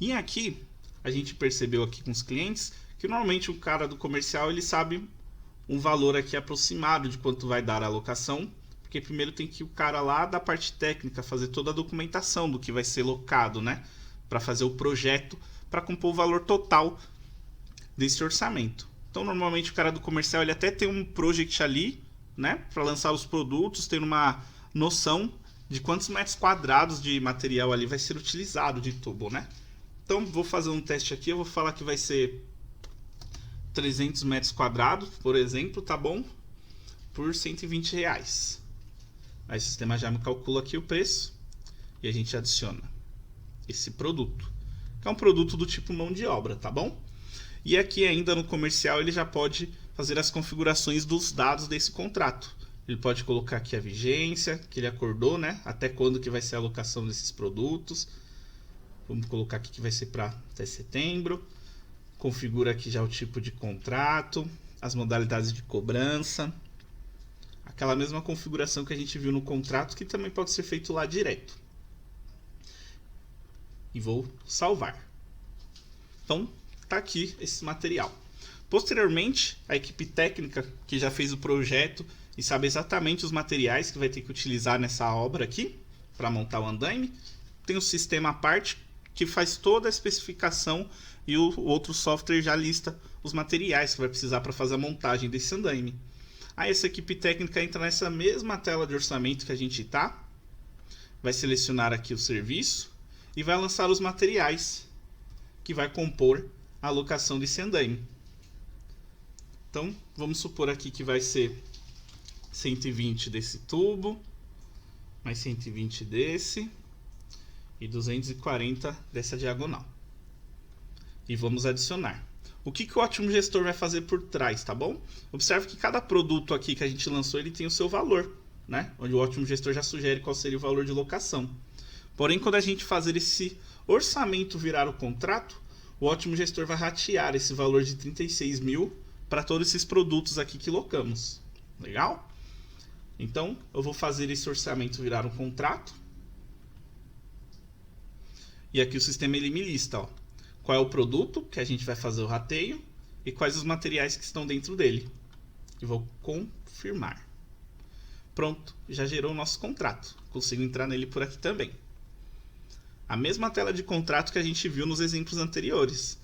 E aqui, a gente percebeu aqui com os clientes que normalmente o cara do comercial ele sabe um valor aqui aproximado de quanto vai dar a alocação, porque primeiro tem que o cara lá da parte técnica fazer toda a documentação do que vai ser locado, né? Para fazer o projeto, para compor o valor total desse orçamento. Então normalmente o cara do comercial ele até tem um project ali, né, para lançar os produtos, tendo uma noção de quantos metros quadrados de material ali vai ser utilizado de tubo, né? Então vou fazer um teste aqui, eu vou falar que vai ser 300 metros quadrados, por exemplo, tá bom? Por R$120. Aí o sistema já me calcula aqui o preço e a gente adiciona esse produto, que é um produto do tipo mão de obra, tá bom? E aqui ainda no comercial ele já pode fazer as configurações dos dados desse contrato. Ele pode colocar aqui a vigência, que ele acordou, né? Até quando que vai ser a alocação desses produtos. Vamos colocar aqui que vai ser para até setembro. Configura aqui já o tipo de contrato, as modalidades de cobrança. Aquela mesma configuração que a gente viu no contrato, que também pode ser feito lá direto. E vou salvar. Então, tá aqui esse material. Posteriormente, a equipe técnica que já fez o projeto e sabe exatamente os materiais que vai ter que utilizar nessa obra aqui, para montar o andaime, tem um sistema à parte que faz toda a especificação e o outro software já lista os materiais que vai precisar para fazer a montagem desse andaime. Aí essa equipe técnica entra nessa mesma tela de orçamento que a gente está, vai selecionar aqui o serviço e vai lançar os materiais que vai compor a alocação desse andaime. Então, vamos supor aqui que vai ser 120 desse tubo, mais 120 desse e 240 dessa diagonal. E vamos adicionar. O que o Ótimo Gestor vai fazer por trás, tá bom? Observe que cada produto aqui que a gente lançou, ele tem o seu valor, né? Onde o Ótimo Gestor já sugere qual seria o valor de locação. Porém, quando a gente fazer esse orçamento virar o contrato, o Ótimo Gestor vai ratear esse valor de 36 mil para todos esses produtos aqui que locamos. Legal? Então, eu vou fazer esse orçamento virar um contrato. E aqui o sistema ele me lista, ó, qual é o produto que a gente vai fazer o rateio e quais os materiais que estão dentro dele. E vou confirmar. Pronto, já gerou o nosso contrato. Consigo entrar nele por aqui também. A mesma tela de contrato que a gente viu nos exemplos anteriores.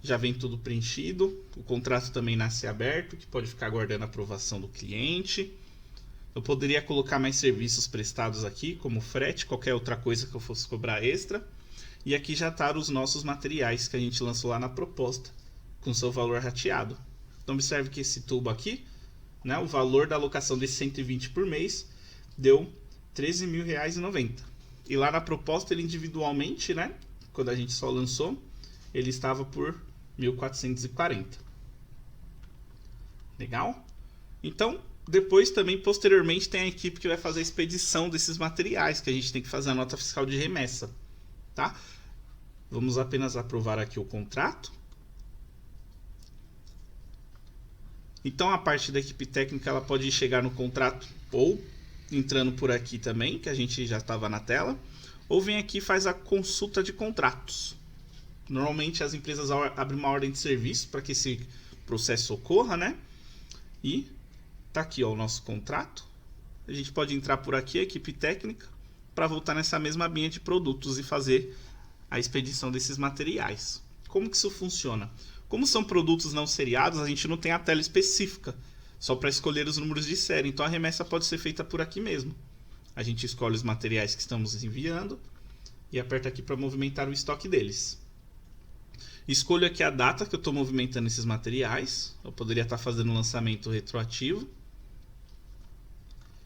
Já vem tudo preenchido. O contrato também nasce aberto, que pode ficar aguardando a aprovação do cliente. Eu poderia colocar mais serviços prestados aqui, como frete, qualquer outra coisa que eu fosse cobrar extra. E aqui já estão os nossos materiais que a gente lançou lá na proposta, com seu valor rateado. Então observe que esse tubo aqui, né, o valor da alocação desse 120 por mês, deu R$ 13.090. E lá na proposta, ele individualmente, né, quando a gente só lançou, ele estava por 1.440. Legal? Então, depois também, posteriormente, tem a equipe que vai fazer a expedição desses materiais, que a gente tem que fazer a nota fiscal de remessa. Tá? Vamos apenas aprovar aqui o contrato. Então, a parte da equipe técnica, ela pode chegar no contrato ou entrando por aqui também, que a gente já estava na tela, ou vem aqui e faz a consulta de contratos. Normalmente as empresas abrem uma ordem de serviço para que esse processo ocorra, né? E tá aqui, ó, o nosso contrato. A gente pode entrar por aqui, a equipe técnica, para voltar nessa mesma abinha de produtos e fazer a expedição desses materiais. Como que isso funciona? Como são produtos não seriados, a gente não tem a tela específica só para escolher os números de série. Então a remessa pode ser feita por aqui mesmo. A gente escolhe os materiais que estamos enviando e aperta aqui para movimentar o estoque deles. Escolho aqui a data que eu estou movimentando esses materiais. Eu poderia estar fazendo um lançamento retroativo.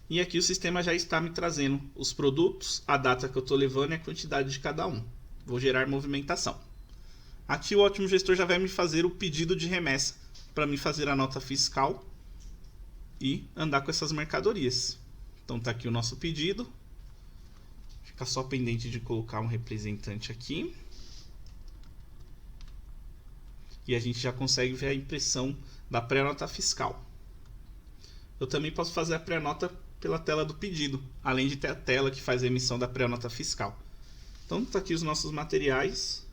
E aqui o sistema já está me trazendo os produtos, a data que eu estou levando e a quantidade de cada um. Vou gerar movimentação. Aqui o Ótimo Gestor já vai me fazer o pedido de remessa para me fazer a nota fiscal e andar com essas mercadorias. Então está aqui o nosso pedido. Fica só pendente de colocar um representante aqui. E a gente já consegue ver a impressão da pré-nota fiscal. Eu também posso fazer a pré-nota pela tela do pedido, além de ter a tela que faz a emissão da pré-nota fiscal. Então está aqui os nossos materiais.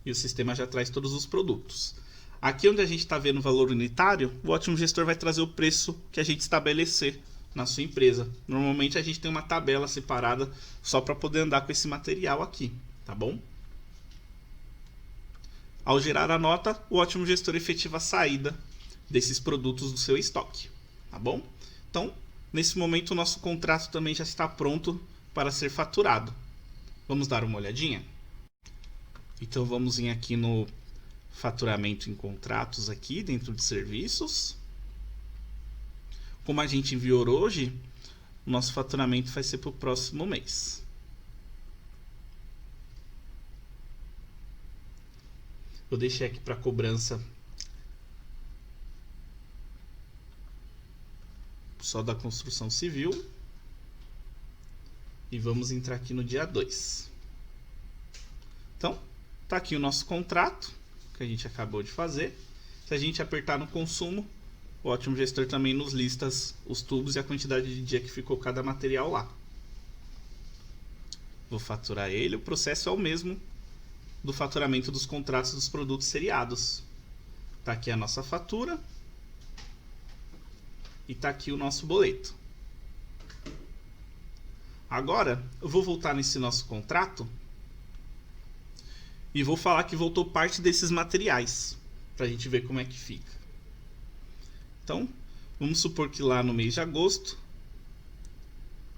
E o sistema já traz todos os produtos. Aqui onde a gente está vendo o valor unitário, o Ótimo Gestor vai trazer o preço que a gente estabelecer na sua empresa. Normalmente a gente tem uma tabela separada só para poder andar com esse material aqui, tá bom? Ao gerar a nota, o Ótimo Gestor efetiva a saída desses produtos do seu estoque, tá bom? Então, nesse momento o nosso contrato também já está pronto para ser faturado. Vamos dar uma olhadinha? Então vamos vir aqui no faturamento em contratos aqui dentro de serviços. Como a gente enviou hoje, o nosso faturamento vai ser para o próximo mês. Eu deixei aqui para cobrança só da construção civil. E vamos entrar aqui no dia 2. Então, tá aqui o nosso contrato que a gente acabou de fazer. Se a gente apertar no consumo, o Ótimo Gestor também nos lista os tubos e a quantidade de dia que ficou cada material lá. Vou faturar ele. O processo é o mesmo do faturamento dos contratos dos produtos seriados. Tá aqui a nossa fatura. E tá aqui o nosso boleto. Agora, eu vou voltar nesse nosso contrato e vou falar que voltou parte desses materiais, para a gente ver como é que fica. Então, vamos supor que lá no mês de agosto,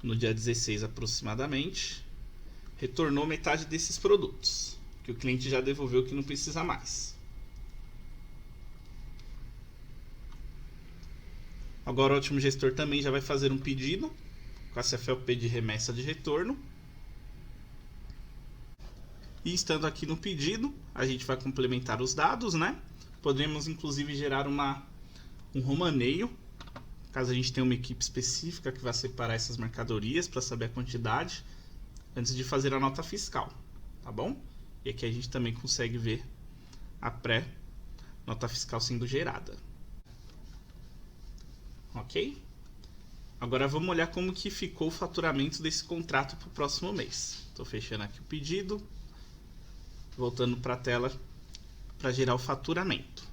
no dia 16 aproximadamente, retornou metade desses produtos, que o cliente já devolveu que não precisa mais. Agora o Ótimo Gestor também já vai fazer um pedido com a CFLP de remessa de retorno. E estando aqui no pedido, a gente vai complementar os dados, né? Podemos inclusive gerar um romaneio, caso a gente tenha uma equipe específica que vai separar essas mercadorias para saber a quantidade antes de fazer a nota fiscal, tá bom? E aqui a gente também consegue ver a pré-nota fiscal sendo gerada. Ok? Agora vamos olhar como que ficou o faturamento desse contrato para o próximo mês. Estou fechando aqui o pedido, voltando para a tela para gerar o faturamento.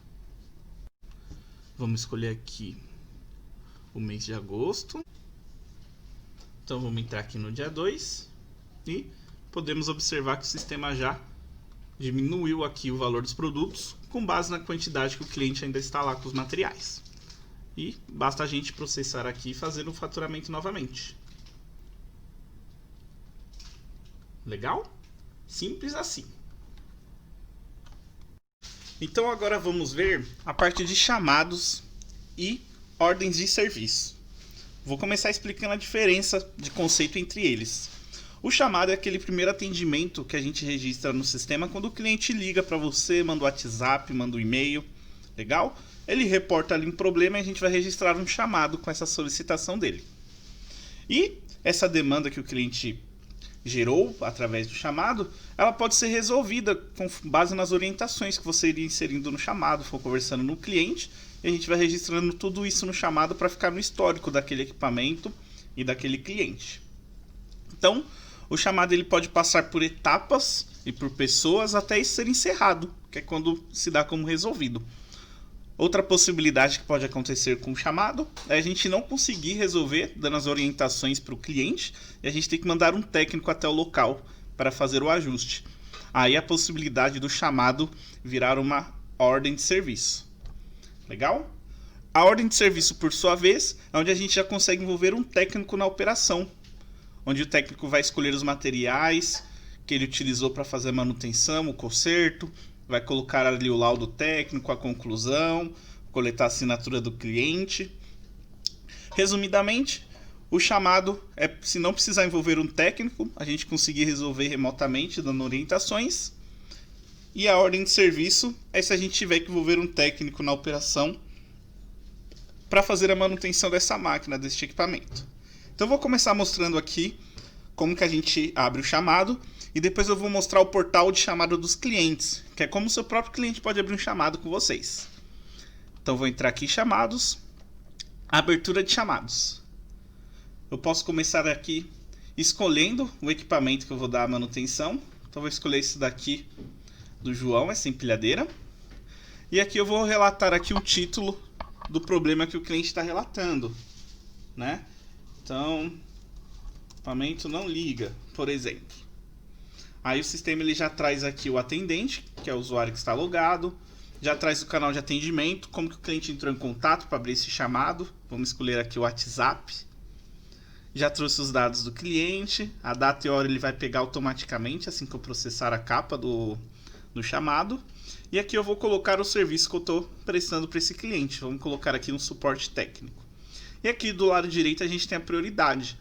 Vamos escolher aqui o mês de agosto. Então vamos entrar aqui no dia 2 e podemos observar que o sistema já diminuiu aqui o valor dos produtos com base na quantidade que o cliente ainda está lá com os materiais. E basta a gente processar aqui e fazer o faturamento novamente. Legal? Simples assim. Então agora vamos ver a parte de chamados e ordens de serviço. Vou começar explicando a diferença de conceito entre eles. O chamado é aquele primeiro atendimento que a gente registra no sistema quando o cliente liga para você, manda o WhatsApp, manda o e-mail. Legal? Ele reporta ali um problema e a gente vai registrar um chamado com essa solicitação dele. E essa demanda que o cliente gerou através do chamado, ela pode ser resolvida com base nas orientações que você iria inserindo no chamado, for conversando no cliente, e a gente vai registrando tudo isso no chamado para ficar no histórico daquele equipamento e daquele cliente. Então, o chamado ele pode passar por etapas e por pessoas até ser encerrado, que é quando se dá como resolvido. Outra possibilidade que pode acontecer com o chamado é a gente não conseguir resolver dando as orientações para o cliente e a gente tem que mandar um técnico até o local para fazer o ajuste. Aí a possibilidade do chamado virar uma ordem de serviço. Legal? A ordem de serviço, por sua vez, é onde a gente já consegue envolver um técnico na operação, onde o técnico vai escolher os materiais que ele utilizou para fazer a manutenção, o conserto, vai colocar ali o laudo técnico, a conclusão, coletar a assinatura do cliente. Resumidamente, o chamado é se não precisar envolver um técnico, a gente conseguir resolver remotamente, dando orientações. E a ordem de serviço é se a gente tiver que envolver um técnico na operação para fazer a manutenção dessa máquina, deste equipamento. Então eu vou começar mostrando aqui como que a gente abre o chamado e depois eu vou mostrar o portal de chamada dos clientes, que é como o seu próprio cliente pode abrir um chamado com vocês. Então eu vou entrar aqui em chamados, abertura de chamados. Eu posso começar aqui escolhendo o equipamento que eu vou dar a manutenção. Então eu vou escolher esse daqui do João, essa empilhadeira. E aqui eu vou relatar aqui o título do problema que o cliente está relatando, né? Então, equipamento não liga, por exemplo. Aí o sistema ele já traz aqui o atendente, que é o usuário que está logado, já traz o canal de atendimento, como que o cliente entrou em contato para abrir esse chamado. Vamos escolher aqui o WhatsApp. Já trouxe os dados do cliente, a data e hora ele vai pegar automaticamente assim que eu processar a capa do chamado. E aqui eu vou colocar o serviço que eu estou prestando para esse cliente. Vamos colocar aqui um suporte técnico. E aqui do lado direito a gente tem a prioridade,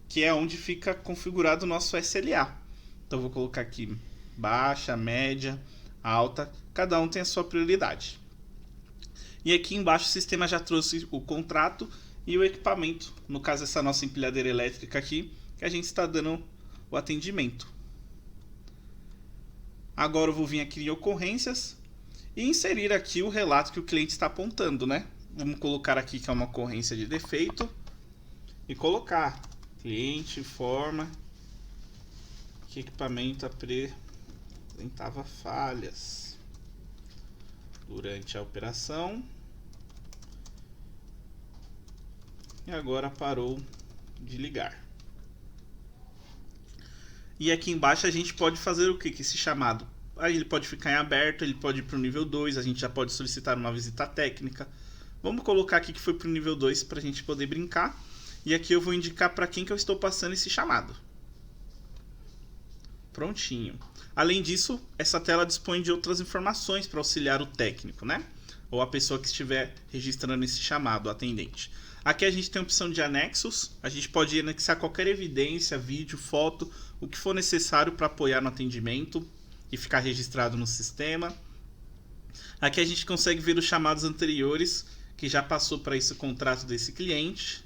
que é onde fica configurado o nosso SLA. Então eu vou colocar aqui baixa, média, alta, cada um tem a sua prioridade. E aqui embaixo o sistema já trouxe o contrato e o equipamento, no caso essa nossa empilhadeira elétrica aqui, que a gente está dando o atendimento. Agora eu vou vir aqui em ocorrências e inserir aqui o relato que o cliente está apontando, né? Vamos colocar aqui que é uma ocorrência de defeito e colocar cliente informa que equipamento apresentava falhas durante a operação e agora parou de ligar. E aqui embaixo a gente pode fazer o que? Que esse chamado, aí ele pode ficar em aberto, ele pode ir para o nível 2, a gente já pode solicitar uma visita técnica. Vamos colocar aqui que foi para o nível 2 para a gente poder brincar. E aqui eu vou indicar para quem que eu estou passando esse chamado. Prontinho. Além disso, essa tela dispõe de outras informações para auxiliar o técnico, né? Ou a pessoa que estiver registrando esse chamado, o atendente. Aqui a gente tem a opção de anexos, a gente pode anexar qualquer evidência, vídeo, foto, o que for necessário para apoiar no atendimento e ficar registrado no sistema. Aqui a gente consegue ver os chamados anteriores, que já passou para esse contrato desse cliente.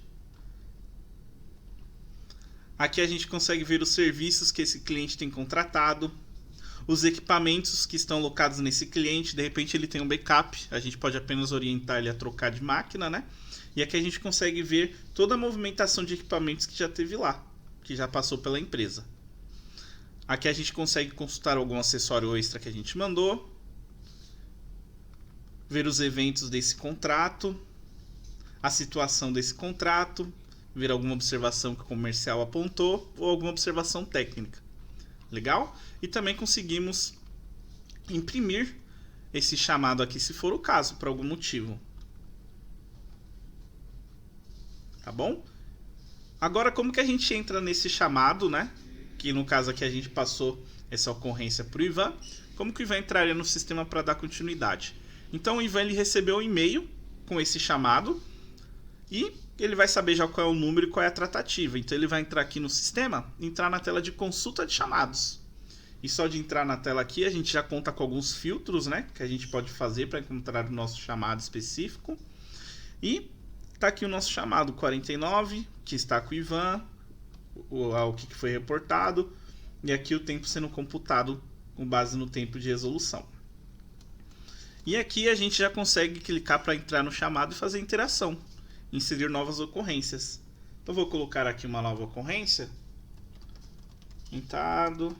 Aqui a gente consegue ver os serviços que esse cliente tem contratado, os equipamentos que estão locados nesse cliente. De repente ele tem um backup, a gente pode apenas orientar ele a trocar de máquina, né? E aqui a gente consegue ver toda a movimentação de equipamentos que já teve lá, que já passou pela empresa. Aqui a gente consegue consultar algum acessório extra que a gente mandou, ver os eventos desse contrato, a situação desse contrato, ver alguma observação que o comercial apontou ou alguma observação técnica. Legal? E também conseguimos imprimir esse chamado aqui se for o caso, por algum motivo. Tá bom? Agora como que a gente entra nesse chamado, né? Que no caso aqui a gente passou essa ocorrência para o Ivan. Como que o Ivan entraria no sistema para dar continuidade? Então o Ivan ele recebeu um e-mail com esse chamado e ele vai saber já qual é o número e qual é a tratativa. Então ele vai entrar aqui no sistema, entrar na tela de consulta de chamados. E só de entrar na tela aqui a gente já conta com alguns filtros, né, que a gente pode fazer para encontrar o nosso chamado específico. E tá aqui o nosso chamado 49, que está com o Ivan, o que foi reportado, e aqui o tempo sendo computado com base no tempo de resolução. E aqui a gente já consegue clicar para entrar no chamado e fazer interação, inserir novas ocorrências. Então vou colocar aqui uma nova ocorrência. Pintado,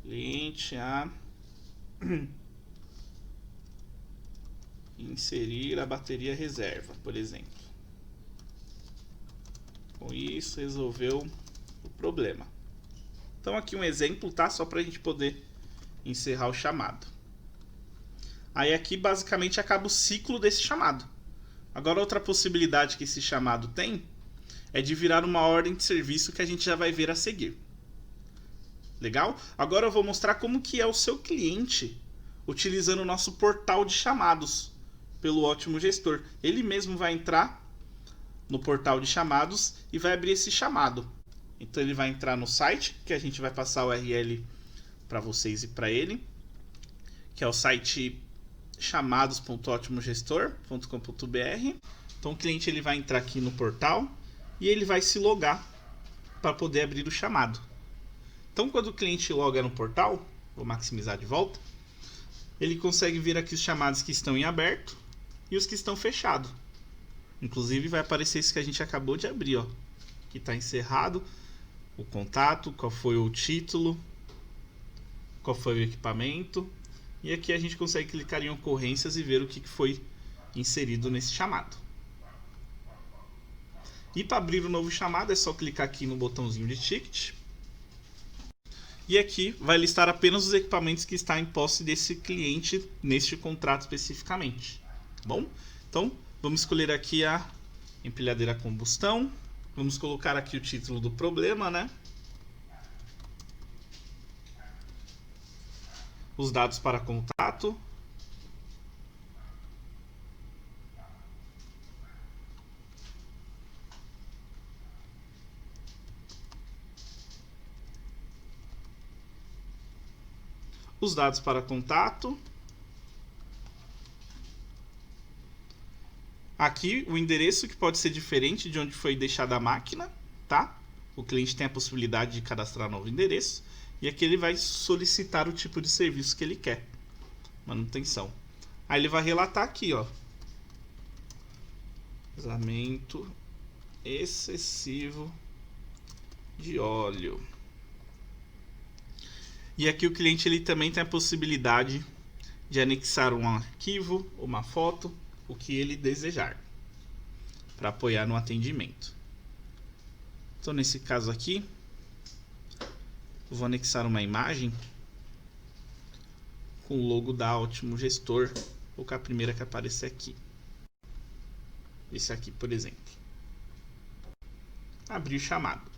cliente a inserir a bateria reserva, por exemplo. Com isso resolveu o problema. Então aqui um exemplo, tá? Só para a gente poder encerrar o chamado. Aí aqui basicamente acaba o ciclo desse chamado. Agora outra possibilidade que esse chamado tem é de virar uma ordem de serviço que a gente já vai ver a seguir. Legal? Agora eu vou mostrar como que é o seu cliente utilizando o nosso portal de chamados pelo Ótimo Gestor. Ele mesmo vai entrar no portal de chamados e vai abrir esse chamado. Então ele vai entrar no site, que a gente vai passar o URL para vocês e para ele, que é o site chamados.otimogestor.com.br. Então o cliente ele vai entrar aqui no portal e ele vai se logar para poder abrir o chamado. Então quando o cliente loga no portal, vou maximizar de volta, ele consegue ver aqui os chamados que estão em aberto e os que estão fechados. Inclusive vai aparecer esse que a gente acabou de abrir, ó, que está encerrado, o contato, qual foi o título, qual foi o equipamento. E aqui a gente consegue clicar em ocorrências e ver o que foi inserido nesse chamado. E para abrir o novo chamado é só clicar aqui no botãozinho de ticket. E aqui vai listar apenas os equipamentos que estão em posse desse cliente neste contrato especificamente. Bom, então vamos escolher aqui a empilhadeira a combustão. Vamos colocar aqui o título do problema, né? Os dados para contato. Os dados para contato. Aqui o endereço que pode ser diferente de onde foi deixada a máquina, tá? O cliente tem a possibilidade de cadastrar novo endereço. E aqui ele vai solicitar o tipo de serviço que ele quer. Manutenção. Aí ele vai relatar aqui, ó. Vazamento excessivo de óleo. E aqui o cliente ele também tem a possibilidade de anexar um arquivo, uma foto, o que ele desejar, para apoiar no atendimento. Então nesse caso aqui, eu vou anexar uma imagem com o logo da Ótimo Gestor, ou com a primeira que aparecer aqui. Esse aqui, por exemplo. Abrir o chamado.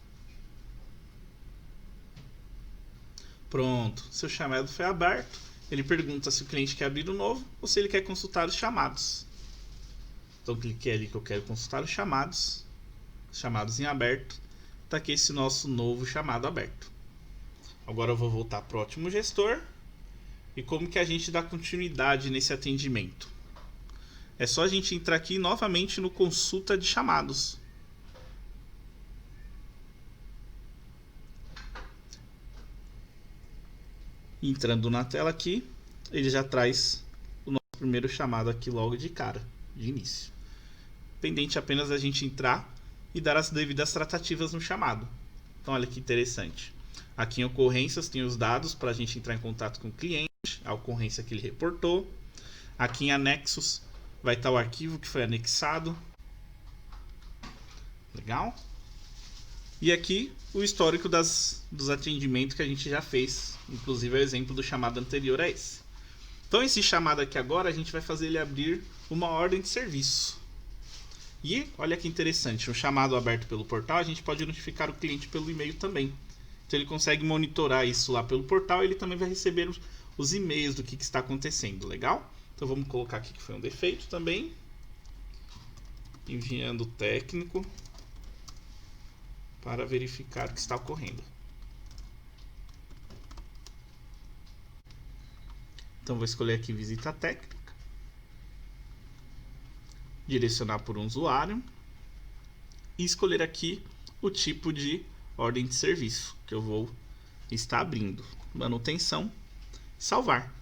Pronto, seu chamado foi aberto. Ele pergunta se o cliente quer abrir o novo ou se ele quer consultar os chamados. Então cliquei ali que eu quero consultar os chamados em aberto. Está aqui esse nosso novo chamado aberto. Agora eu vou voltar para o Ótimo Gestor. E como que a gente dá continuidade nesse atendimento? É só a gente entrar aqui novamente no consulta de chamados. Entrando na tela aqui, ele já traz o nosso primeiro chamado aqui logo de cara, de início. Pendente apenas a gente entrar e dar as devidas tratativas no chamado. Então olha que interessante. Aqui em ocorrências tem os dados para a gente entrar em contato com o cliente, a ocorrência que ele reportou. Aqui em anexos vai estar o arquivo que foi anexado. Legal? E aqui o histórico dos atendimentos que a gente já fez. Inclusive é o exemplo do chamado anterior a esse. Então esse chamado aqui agora a gente vai fazer ele abrir uma ordem de serviço. E olha que interessante, um chamado aberto pelo portal, a gente pode notificar o cliente pelo e-mail também. Então ele consegue monitorar isso lá pelo portal e ele também vai receber os e-mails do que está acontecendo, legal? Então vamos colocar aqui que foi um defeito também. Enviando o técnico para verificar o que está ocorrendo. Então vou escolher aqui visita técnica. Direcionar por um usuário. E escolher aqui o tipo de ordem de serviço que eu vou estar abrindo. Manutenção. Salvar.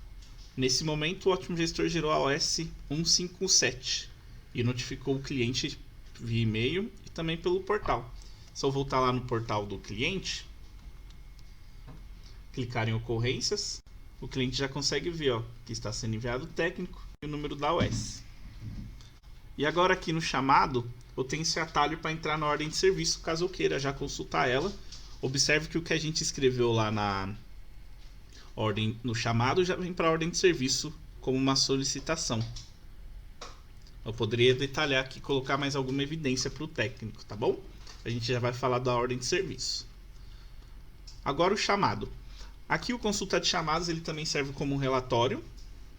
Nesse momento o Ótimo Gestor gerou a OS 157 e notificou o cliente via e-mail e também pelo portal. Se eu voltar lá no portal do cliente, clicar em ocorrências, o cliente já consegue ver, ó, que está sendo enviado o técnico e o número da OS. E agora aqui no chamado, eu tenho esse atalho para entrar na ordem de serviço, caso eu queira já consultar ela. Observe que o que a gente escreveu lá na ordem, no chamado, já vem para a ordem de serviço como uma solicitação. Eu poderia detalhar aqui, colocar mais alguma evidência para o técnico, tá bom? A gente já vai falar da ordem de serviço. Agora o chamado. Aqui o consulta de chamados ele também serve como um relatório,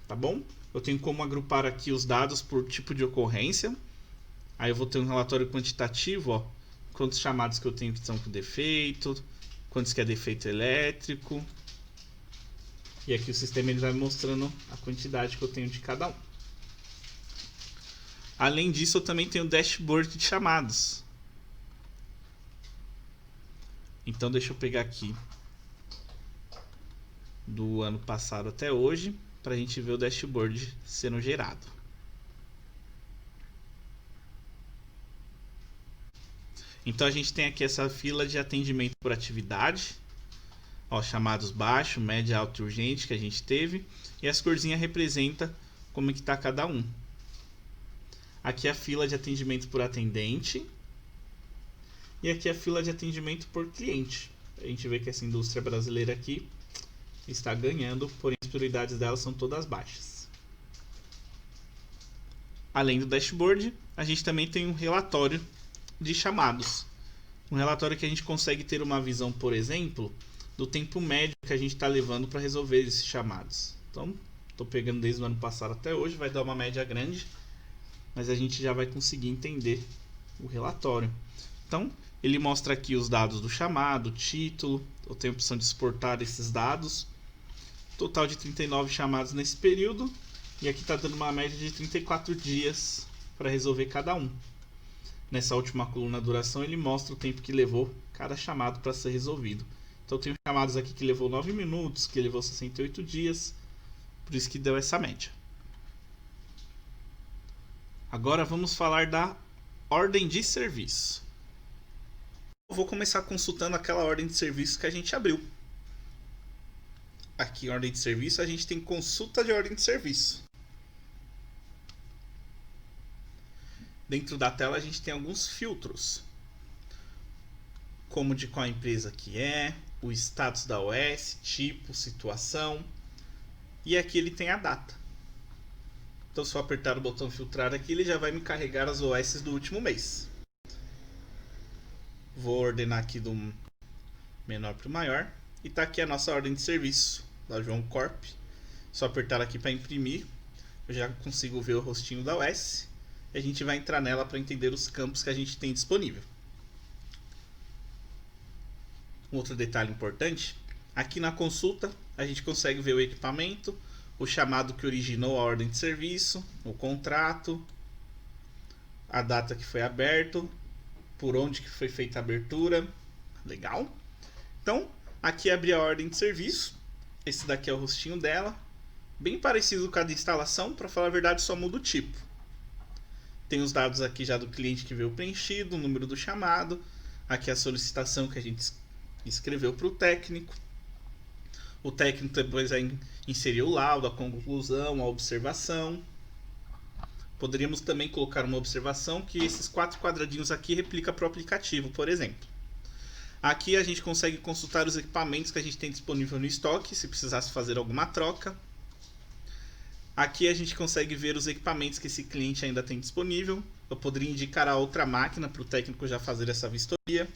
tá bom? Eu tenho como agrupar aqui os dados por tipo de ocorrência. Aí eu vou ter um relatório quantitativo, ó, quantos chamados que eu tenho que estão com defeito, quantos que é defeito elétrico. E aqui o sistema ele vai mostrando a quantidade que eu tenho de cada um. Além disso, eu também tenho o dashboard de chamados. Então deixa eu pegar aqui do ano passado até hoje, para a gente ver o dashboard sendo gerado. Então a gente tem aqui essa fila de atendimento por atividade, ó, chamados baixo, média, alto e urgente que a gente teve, e as corzinhas representa como é que está cada um. Aqui a fila de atendimento por atendente, e aqui a fila de atendimento por cliente. A gente vê que essa indústria brasileira aqui está ganhando, porém as prioridades dela são todas baixas. Além do dashboard, a gente também tem um relatório de chamados. Um relatório que a gente consegue ter uma visão, por exemplo, do tempo médio que a gente está levando para resolver esses chamados. Então, estou pegando desde o ano passado até hoje, vai dar uma média grande, mas a gente já vai conseguir entender o relatório. Então, ele mostra aqui os dados do chamado, título, eu tenho a opção de exportar esses dados. Total de 39 chamados nesse período, e aqui está dando uma média de 34 dias para resolver cada um. Nessa última coluna duração, ele mostra o tempo que levou cada chamado para ser resolvido. Então, eu tenho chamados aqui que levou 9 minutos, que levou 68 dias, por isso que deu essa média. Agora vamos falar da ordem de serviço. Eu vou começar consultando aquela ordem de serviço que a gente abriu. Aqui em ordem de serviço a gente tem consulta de ordem de serviço. Dentro da tela a gente tem alguns filtros, como de qual empresa que é, o status da OS, tipo, situação, e aqui ele tem a data. Então se eu apertar o botão filtrar aqui, ele já vai me carregar as OS do último mês. Vou ordenar aqui do menor para o maior. E está aqui a nossa ordem de serviço da João Corp. Só apertar aqui para imprimir. Eu já consigo ver o rostinho da OS. E a gente vai entrar nela para entender os campos que a gente tem disponível. Um outro detalhe importante. Aqui na consulta a gente consegue ver o equipamento, o chamado que originou a ordem de serviço, o contrato, a data que foi aberto, por onde que foi feita a abertura. Legal? Então, aqui abri a ordem de serviço. Esse daqui é o rostinho dela. Bem parecido com a de instalação, para falar a verdade só muda o tipo. Tem os dados aqui já do cliente que veio preenchido, o número do chamado. Aqui a solicitação que a gente escreveu para o técnico. O técnico depois vai inserir o laudo, a conclusão, a observação. Poderíamos também colocar uma observação que esses 4 quadradinhos aqui replica para o aplicativo, por exemplo. Aqui a gente consegue consultar os equipamentos que a gente tem disponível no estoque, se precisasse fazer alguma troca. Aqui a gente consegue ver os equipamentos que esse cliente ainda tem disponível. Eu poderia indicar a outra máquina para o técnico já fazer essa vistoria.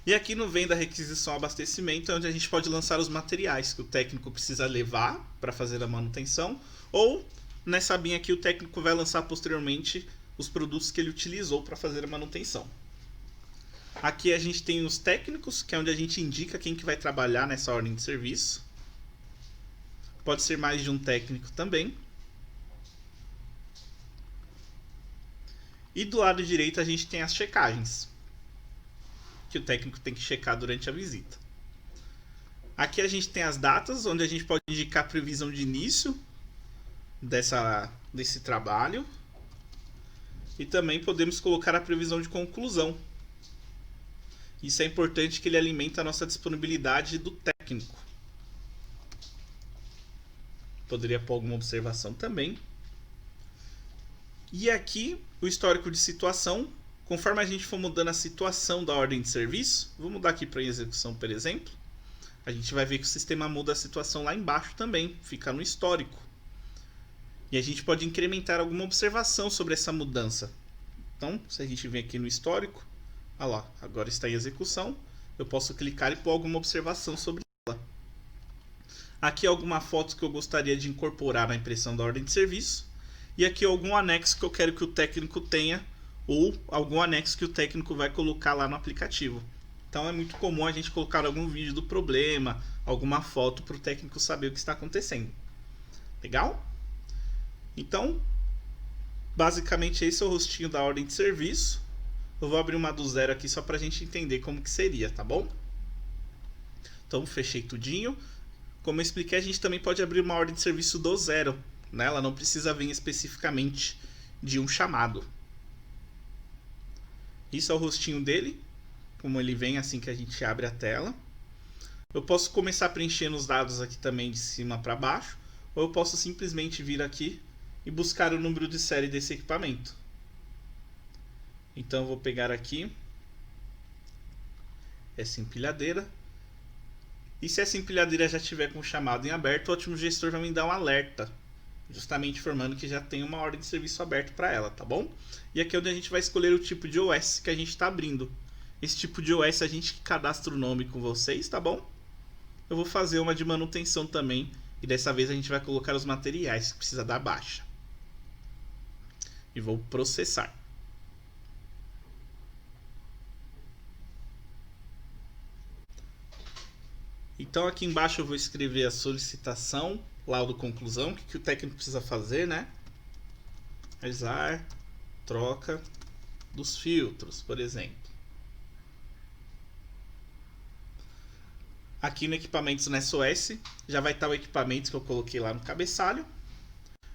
E aqui no Venda, Requisição, Abastecimento é onde a gente pode lançar os materiais que o técnico precisa levar para fazer a manutenção, ou nessa abinha aqui o técnico vai lançar posteriormente os produtos que ele utilizou para fazer a manutenção. Aqui a gente tem os técnicos, que é onde a gente indica quem que vai trabalhar nessa ordem de serviço. Pode ser mais de um técnico também. E do lado direito a gente tem as checagens, que o técnico tem que checar durante a visita. Aqui a gente tem as datas, onde a gente pode indicar a previsão de início desse trabalho. E também podemos colocar a previsão de conclusão. Isso é importante, que ele alimenta a nossa disponibilidade do técnico. Poderia pôr alguma observação também. E aqui o histórico de situação. Conforme a gente for mudando a situação da ordem de serviço, vou mudar aqui para execução, por exemplo. A gente vai ver que o sistema muda a situação lá embaixo também, fica no histórico. E a gente pode incrementar alguma observação sobre essa mudança. Então, se a gente vem aqui no histórico, olha lá, agora está em execução, eu posso clicar e pôr alguma observação sobre ela. Aqui alguma foto que eu gostaria de incorporar na impressão da ordem de serviço. E aqui algum anexo que eu quero que o técnico tenha, ou algum anexo que o técnico vai colocar lá no aplicativo. Então é muito comum a gente colocar algum vídeo do problema, alguma foto para o técnico saber o que está acontecendo. Legal? Então, basicamente esse é o rostinho da ordem de serviço. Eu vou abrir uma do zero aqui só para a gente entender como que seria, tá bom? Então, fechei tudinho. Como eu expliquei, a gente também pode abrir uma ordem de serviço do zero, né? Ela não precisa vir especificamente de um chamado. Isso é o rostinho dele, como ele vem assim que a gente abre a tela. Eu posso começar preenchendo os dados aqui também de cima para baixo, ou eu posso simplesmente vir aqui e buscar o número de série desse equipamento. Então eu vou pegar aqui essa empilhadeira. E se essa empilhadeira já estiver com o chamado em aberto, o Ótimo Gestor vai me dar um alerta, justamente informando que já tem uma ordem de serviço aberta para ela, tá bom? E aqui é onde a gente vai escolher o tipo de OS que a gente está abrindo. Esse tipo de OS a gente cadastra o nome com vocês, tá bom? Eu vou fazer uma de manutenção também, e dessa vez a gente vai colocar os materiais que precisa dar baixa. E vou processar. Então aqui embaixo eu vou escrever a solicitação, laudo conclusão, o que o técnico precisa fazer, né? Realizar troca dos filtros, por exemplo. Aqui no equipamentos no SOS já vai estar o equipamento que eu coloquei lá no cabeçalho.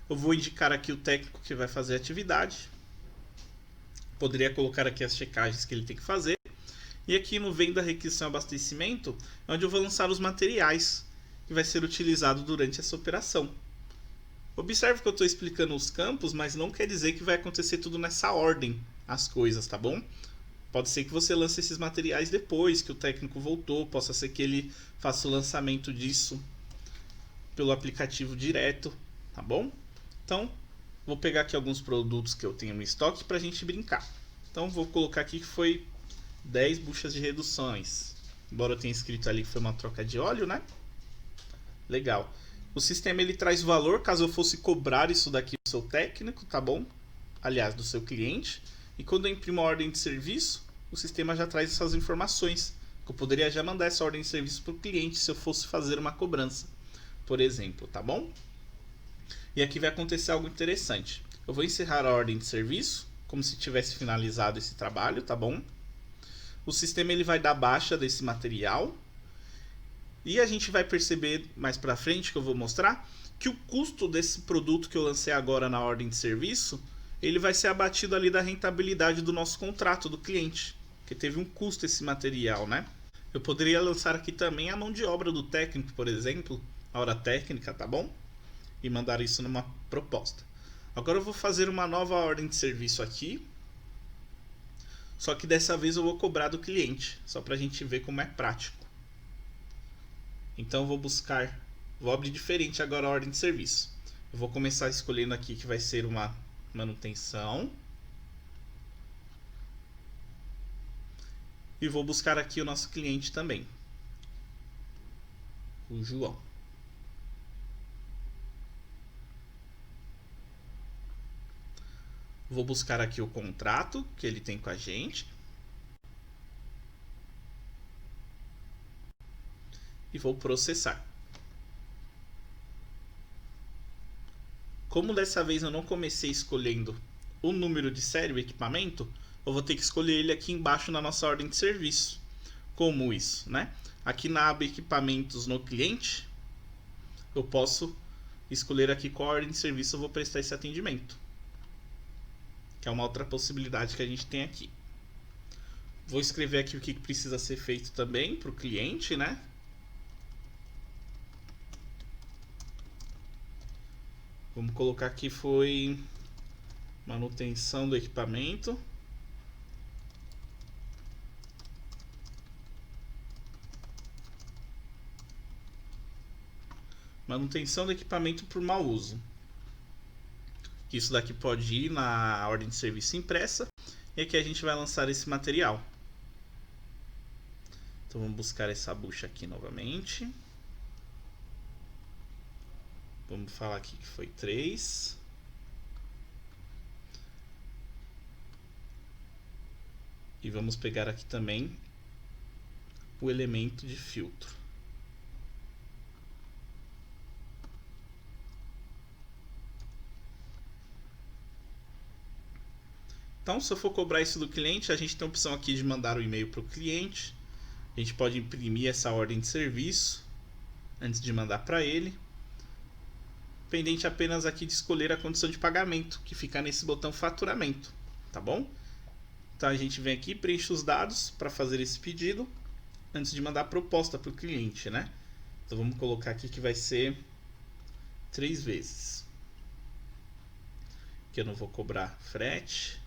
Eu vou indicar aqui o técnico que vai fazer a atividade. Poderia colocar aqui as checagens que ele tem que fazer. E aqui no venda, requisição e abastecimento é onde eu vou lançar os materiais que vai ser utilizado durante essa operação. Observe que eu estou explicando os campos, mas não quer dizer que vai acontecer tudo nessa ordem, as coisas, tá bom? Pode ser que você lance esses materiais depois que o técnico voltou, possa ser que ele faça o lançamento disso pelo aplicativo direto, tá bom? Então, vou pegar aqui alguns produtos que eu tenho no estoque para a gente brincar. Então, vou colocar aqui que foi 10 buchas de reduções. Embora eu tenha escrito ali que foi uma troca de óleo, né? Legal. O sistema ele traz o valor caso eu fosse cobrar isso daqui do seu técnico, tá bom? Aliás, do seu cliente. E quando eu imprimo a ordem de serviço, o sistema já traz essas informações. Eu poderia já mandar essa ordem de serviço para o cliente se eu fosse fazer uma cobrança, por exemplo, tá bom? E aqui vai acontecer algo interessante. Eu vou encerrar a ordem de serviço, como se tivesse finalizado esse trabalho, tá bom? O sistema ele vai dar baixa desse material. E a gente vai perceber mais para frente, que eu vou mostrar, que o custo desse produto que eu lancei agora na ordem de serviço, ele vai ser abatido ali da rentabilidade do nosso contrato do cliente, que teve um custo esse material, né? Eu poderia lançar aqui também a mão de obra do técnico, por exemplo, a hora técnica, tá bom? E mandar isso numa proposta. Agora eu vou fazer uma nova ordem de serviço aqui, só que dessa vez eu vou cobrar do cliente, só para a gente ver como é prático. Então eu vou abrir diferente agora a ordem de serviço. Eu vou começar escolhendo aqui que vai ser uma manutenção. E vou buscar aqui o nosso cliente também, o João. Vou buscar aqui o contrato que ele tem com a gente. E vou processar. Como dessa vez eu não comecei escolhendo o número de série, o equipamento, eu vou ter que escolher ele aqui embaixo na nossa ordem de serviço. Como isso, né? Aqui na aba equipamentos no cliente, eu posso escolher aqui qual ordem de serviço eu vou prestar esse atendimento. Que é uma outra possibilidade que a gente tem aqui. Vou escrever aqui o que precisa ser feito também para o cliente, né? Vamos colocar aqui foi manutenção do equipamento. Manutenção do equipamento por mau uso. Isso daqui pode ir na ordem de serviço impressa. E aqui a gente vai lançar esse material. Então vamos buscar essa bucha aqui novamente. Vamos falar aqui que foi 3. E vamos pegar aqui também o elemento de filtro. Então, se eu for cobrar isso do cliente, a gente tem a opção aqui de mandar o e-mail para o cliente. A gente pode imprimir essa ordem de serviço antes de mandar para ele. Pendente apenas aqui de escolher a condição de pagamento, que fica nesse botão faturamento, tá bom? Então a gente vem aqui, preenche os dados para fazer esse pedido antes de mandar a proposta para o cliente, né? Então vamos colocar aqui que vai ser 3 vezes. Que eu não vou cobrar frete.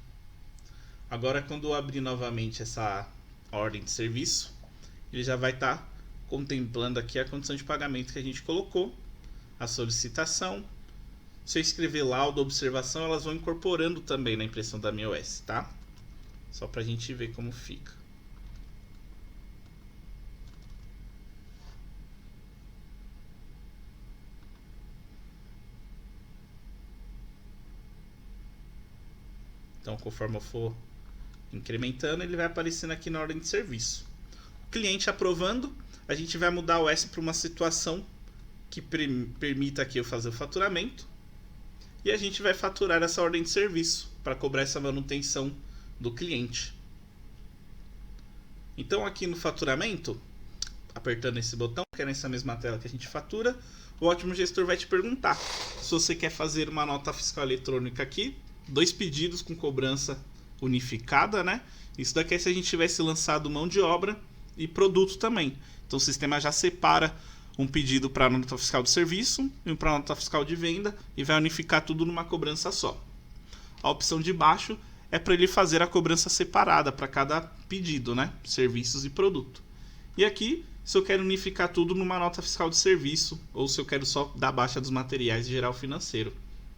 Agora, quando eu abrir novamente essa ordem de serviço, ele já vai estar contemplando aqui a condição de pagamento que a gente colocou, a solicitação. Se eu escrever laudo, observação, elas vão incorporando também na impressão da MIOS, tá? Só para a gente ver como fica. Então, conforme eu for incrementando, ele vai aparecendo aqui na ordem de serviço. O cliente aprovando, a gente vai mudar o S para uma situação que permita aqui eu fazer o faturamento. E a gente vai faturar essa ordem de serviço para cobrar essa manutenção do cliente. Então aqui no faturamento, apertando esse botão, que é nessa mesma tela que a gente fatura, o Ótimo Gestor vai te perguntar se você quer fazer uma nota fiscal eletrônica aqui, 2 pedidos com cobrança unificada, né? Isso daqui é se a gente tivesse lançado mão de obra e produto também. Então o sistema já separa um pedido para a nota fiscal de serviço e um para a nota fiscal de venda e vai unificar tudo numa cobrança só. A opção de baixo é para ele fazer a cobrança separada para cada pedido, né? Serviços e produto. E aqui, se eu quero unificar tudo numa nota fiscal de serviço ou se eu quero só dar baixa dos materiais de geral financeiro,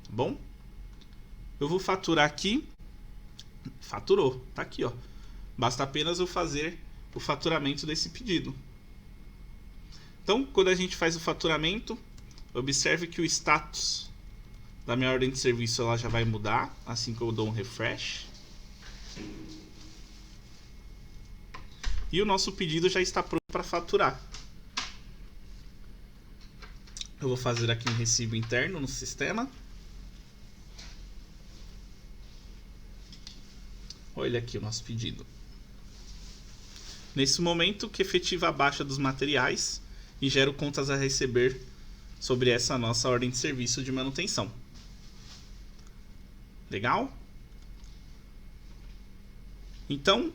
tá bom? Eu vou faturar aqui. Faturou, tá aqui, ó. Basta apenas eu fazer o faturamento desse pedido. Então, quando a gente faz o faturamento, observe que o status da minha ordem de serviço ela já vai mudar assim que eu dou um refresh. E o nosso pedido já está pronto para faturar. Eu vou fazer aqui um recibo interno no sistema. Olha aqui o nosso pedido. Nesse momento que efetiva a baixa dos materiais e gero contas a receber sobre essa nossa ordem de serviço de manutenção. Legal? Então,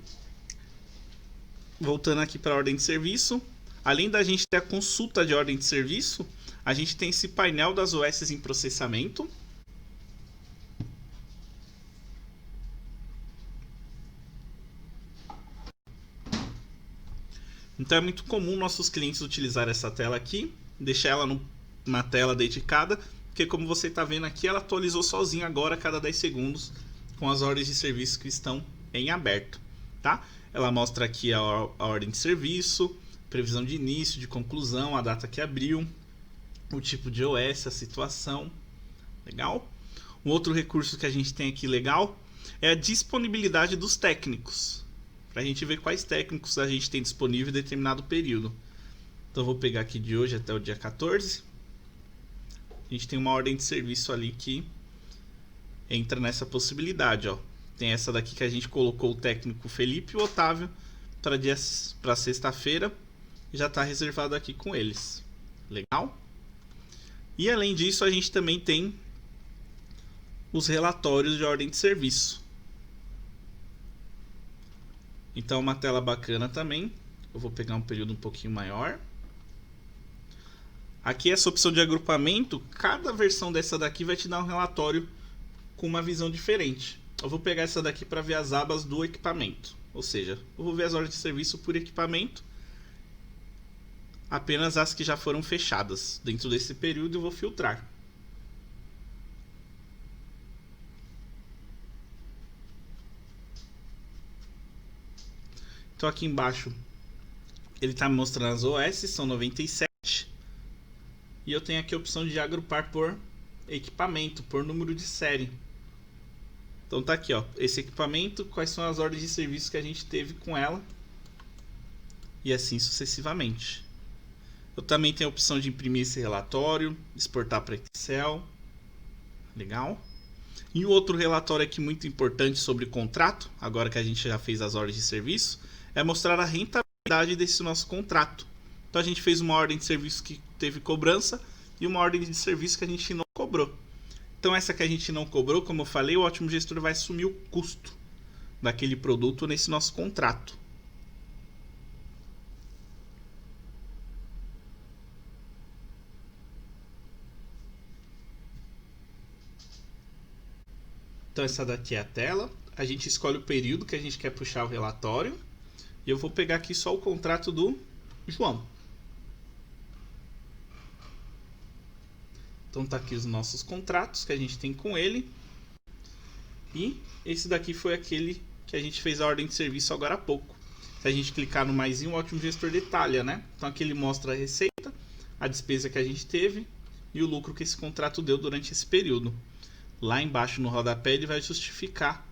voltando aqui para a ordem de serviço, além da gente ter a consulta de ordem de serviço, a gente tem esse painel das OS em processamento. Então é muito comum nossos clientes utilizar essa tela aqui, deixar ela numa tela dedicada, porque como você está vendo aqui, ela atualizou sozinha agora a cada 10 segundos com as ordens de serviço que estão em aberto, tá? Ela mostra aqui a ordem de serviço, previsão de início, de conclusão, a data que abriu, o tipo de OS, a situação, legal? Um outro recurso que a gente tem aqui legal é a disponibilidade dos técnicos, para a gente ver quais técnicos a gente tem disponível em determinado período. Então eu vou pegar aqui de hoje até o dia 14. A gente tem uma ordem de serviço ali que entra nessa possibilidade, ó. Tem essa daqui que a gente colocou o técnico Felipe e o Otávio para sexta-feira e já está reservado aqui com eles. Legal? E além disso, a gente também tem os relatórios de ordem de serviço. Então, uma tela bacana também. Eu vou pegar um período um pouquinho maior. Aqui essa opção de agrupamento, cada versão dessa daqui vai te dar um relatório com uma visão diferente. Eu vou pegar essa daqui para ver as abas do equipamento. Ou seja, eu vou ver as ordens de serviço por equipamento, apenas as que já foram fechadas dentro desse período, eu vou filtrar. Então aqui embaixo ele está me mostrando as OS, são 97. E eu tenho aqui a opção de agrupar por equipamento, por número de série. Então tá aqui, ó, esse equipamento, quais são as ordens de serviço que a gente teve com ela. E assim sucessivamente. Eu também tenho a opção de imprimir esse relatório, exportar para Excel. Legal. E o outro relatório aqui muito importante sobre contrato, agora que a gente já fez as ordens de serviço, é mostrar a rentabilidade desse nosso contrato. Então a gente fez uma ordem de serviço que teve cobrança e uma ordem de serviço que a gente não cobrou. Então essa que a gente não cobrou, como eu falei, o Ótimo Gestor vai assumir o custo daquele produto nesse nosso contrato. Então essa daqui é a tela, a gente escolhe o período que a gente quer puxar o relatório e eu vou pegar aqui só o contrato do João. Então tá aqui os nossos contratos que a gente tem com ele e esse daqui foi aquele que a gente fez a ordem de serviço agora há pouco. Se a gente clicar no mais um, o Ótimo Gestor detalha, né? Então aqui ele mostra a receita, a despesa que a gente teve e o lucro que esse contrato deu durante esse período. Lá embaixo no rodapé ele vai justificar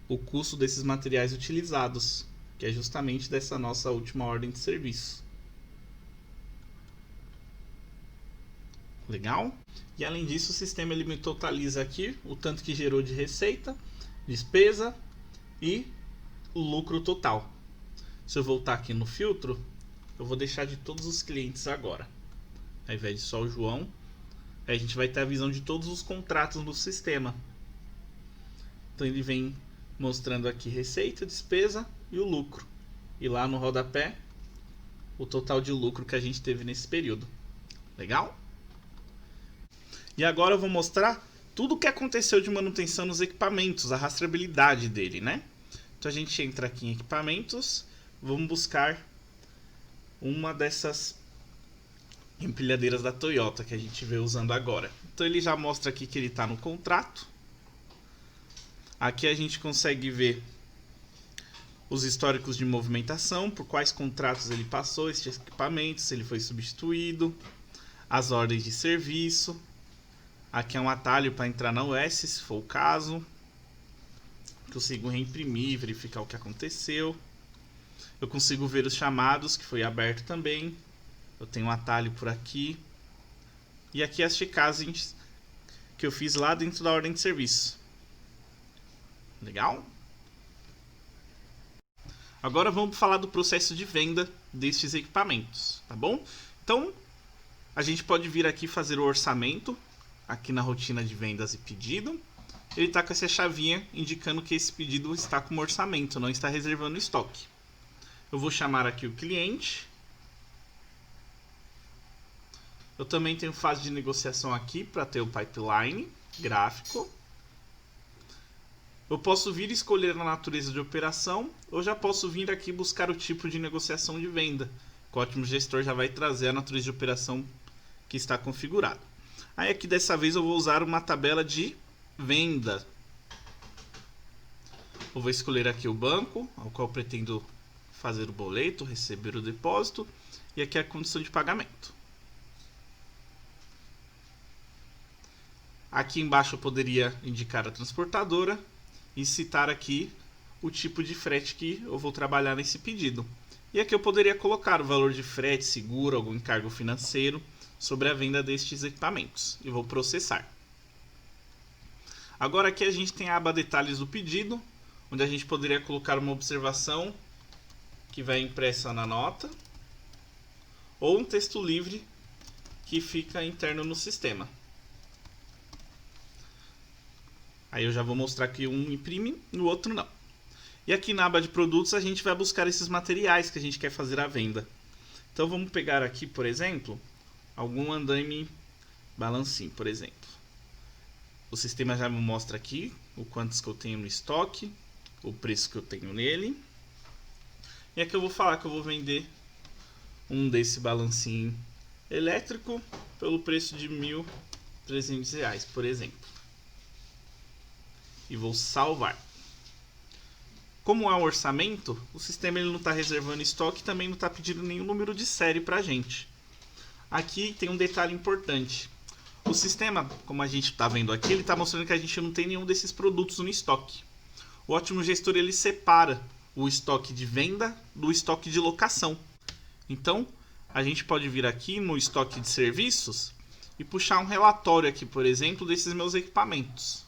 o custo desses materiais utilizados, que é justamente dessa nossa última ordem de serviço. Legal? E além disso o sistema ele me totaliza aqui o tanto que gerou de receita, despesa e o lucro total. Se eu voltar aqui no filtro, eu vou deixar de todos os clientes agora, ao invés de só o João. Aí a gente vai ter a visão de todos os contratos no sistema. Então ele vem mostrando aqui receita, despesa e o lucro. E lá no rodapé, o total de lucro que a gente teve nesse período. Legal? E agora eu vou mostrar tudo o que aconteceu de manutenção nos equipamentos, a rastreabilidade dele, né? Então a gente entra aqui em equipamentos, vamos buscar uma dessas empilhadeiras da Toyota que a gente vê usando agora. Então ele já mostra aqui que ele está no contrato. Aqui a gente consegue ver os históricos de movimentação, por quais contratos ele passou este equipamento, se ele foi substituído, as ordens de serviço. Aqui é um atalho para entrar na OS, se for o caso. Consigo reimprimir, verificar o que aconteceu. Eu consigo ver os chamados, que foi aberto também. Eu tenho um atalho por aqui. E aqui as checagens que eu fiz lá dentro da ordem de serviço. Legal? Agora vamos falar do processo de venda destes equipamentos, tá bom? Então, a gente pode vir aqui fazer o orçamento, aqui na rotina de vendas e pedido. Ele está com essa chavinha indicando que esse pedido está como orçamento, não está reservando estoque. Eu vou chamar aqui o cliente. Eu também tenho fase de negociação aqui para ter o pipeline gráfico. Eu posso vir escolher a natureza de operação, ou já posso vir aqui buscar o tipo de negociação de venda. O Ótimo Gestor já vai trazer a natureza de operação que está configurada. Aí aqui dessa vez eu vou usar uma tabela de venda. Eu vou escolher aqui o banco ao qual pretendo fazer o boleto, receber o depósito, e aqui a condição de pagamento. Aqui embaixo eu poderia indicar a transportadora e citar aqui o tipo de frete que eu vou trabalhar nesse pedido. E aqui eu poderia colocar o valor de frete, seguro, algum encargo financeiro sobre a venda destes equipamentos. E vou processar. Agora aqui a gente tem a aba detalhes do pedido, onde a gente poderia colocar uma observação que vai impressa na nota, ou um texto livre que fica interno no sistema. Aí eu já vou mostrar que um imprime e o outro não. E aqui na aba de produtos a gente vai buscar esses materiais que a gente quer fazer a venda. Então vamos pegar aqui, por exemplo, algum andaime balancinho, por exemplo. O sistema já me mostra aqui o quantos que eu tenho no estoque, o preço que eu tenho nele. E aqui eu vou falar que eu vou vender um desse balancinho elétrico pelo preço de R$ 1.300, por exemplo. E vou salvar. Como é um orçamento, o sistema ele não está reservando estoque e também não está pedindo nenhum número de série para a gente. Aqui tem um detalhe importante. O sistema, como a gente está vendo aqui, ele está mostrando que a gente não tem nenhum desses produtos no estoque. O Ótimo Gestor ele separa o estoque de venda do estoque de locação. Então, a gente pode vir aqui no estoque de serviços e puxar um relatório aqui, por exemplo, desses meus equipamentos.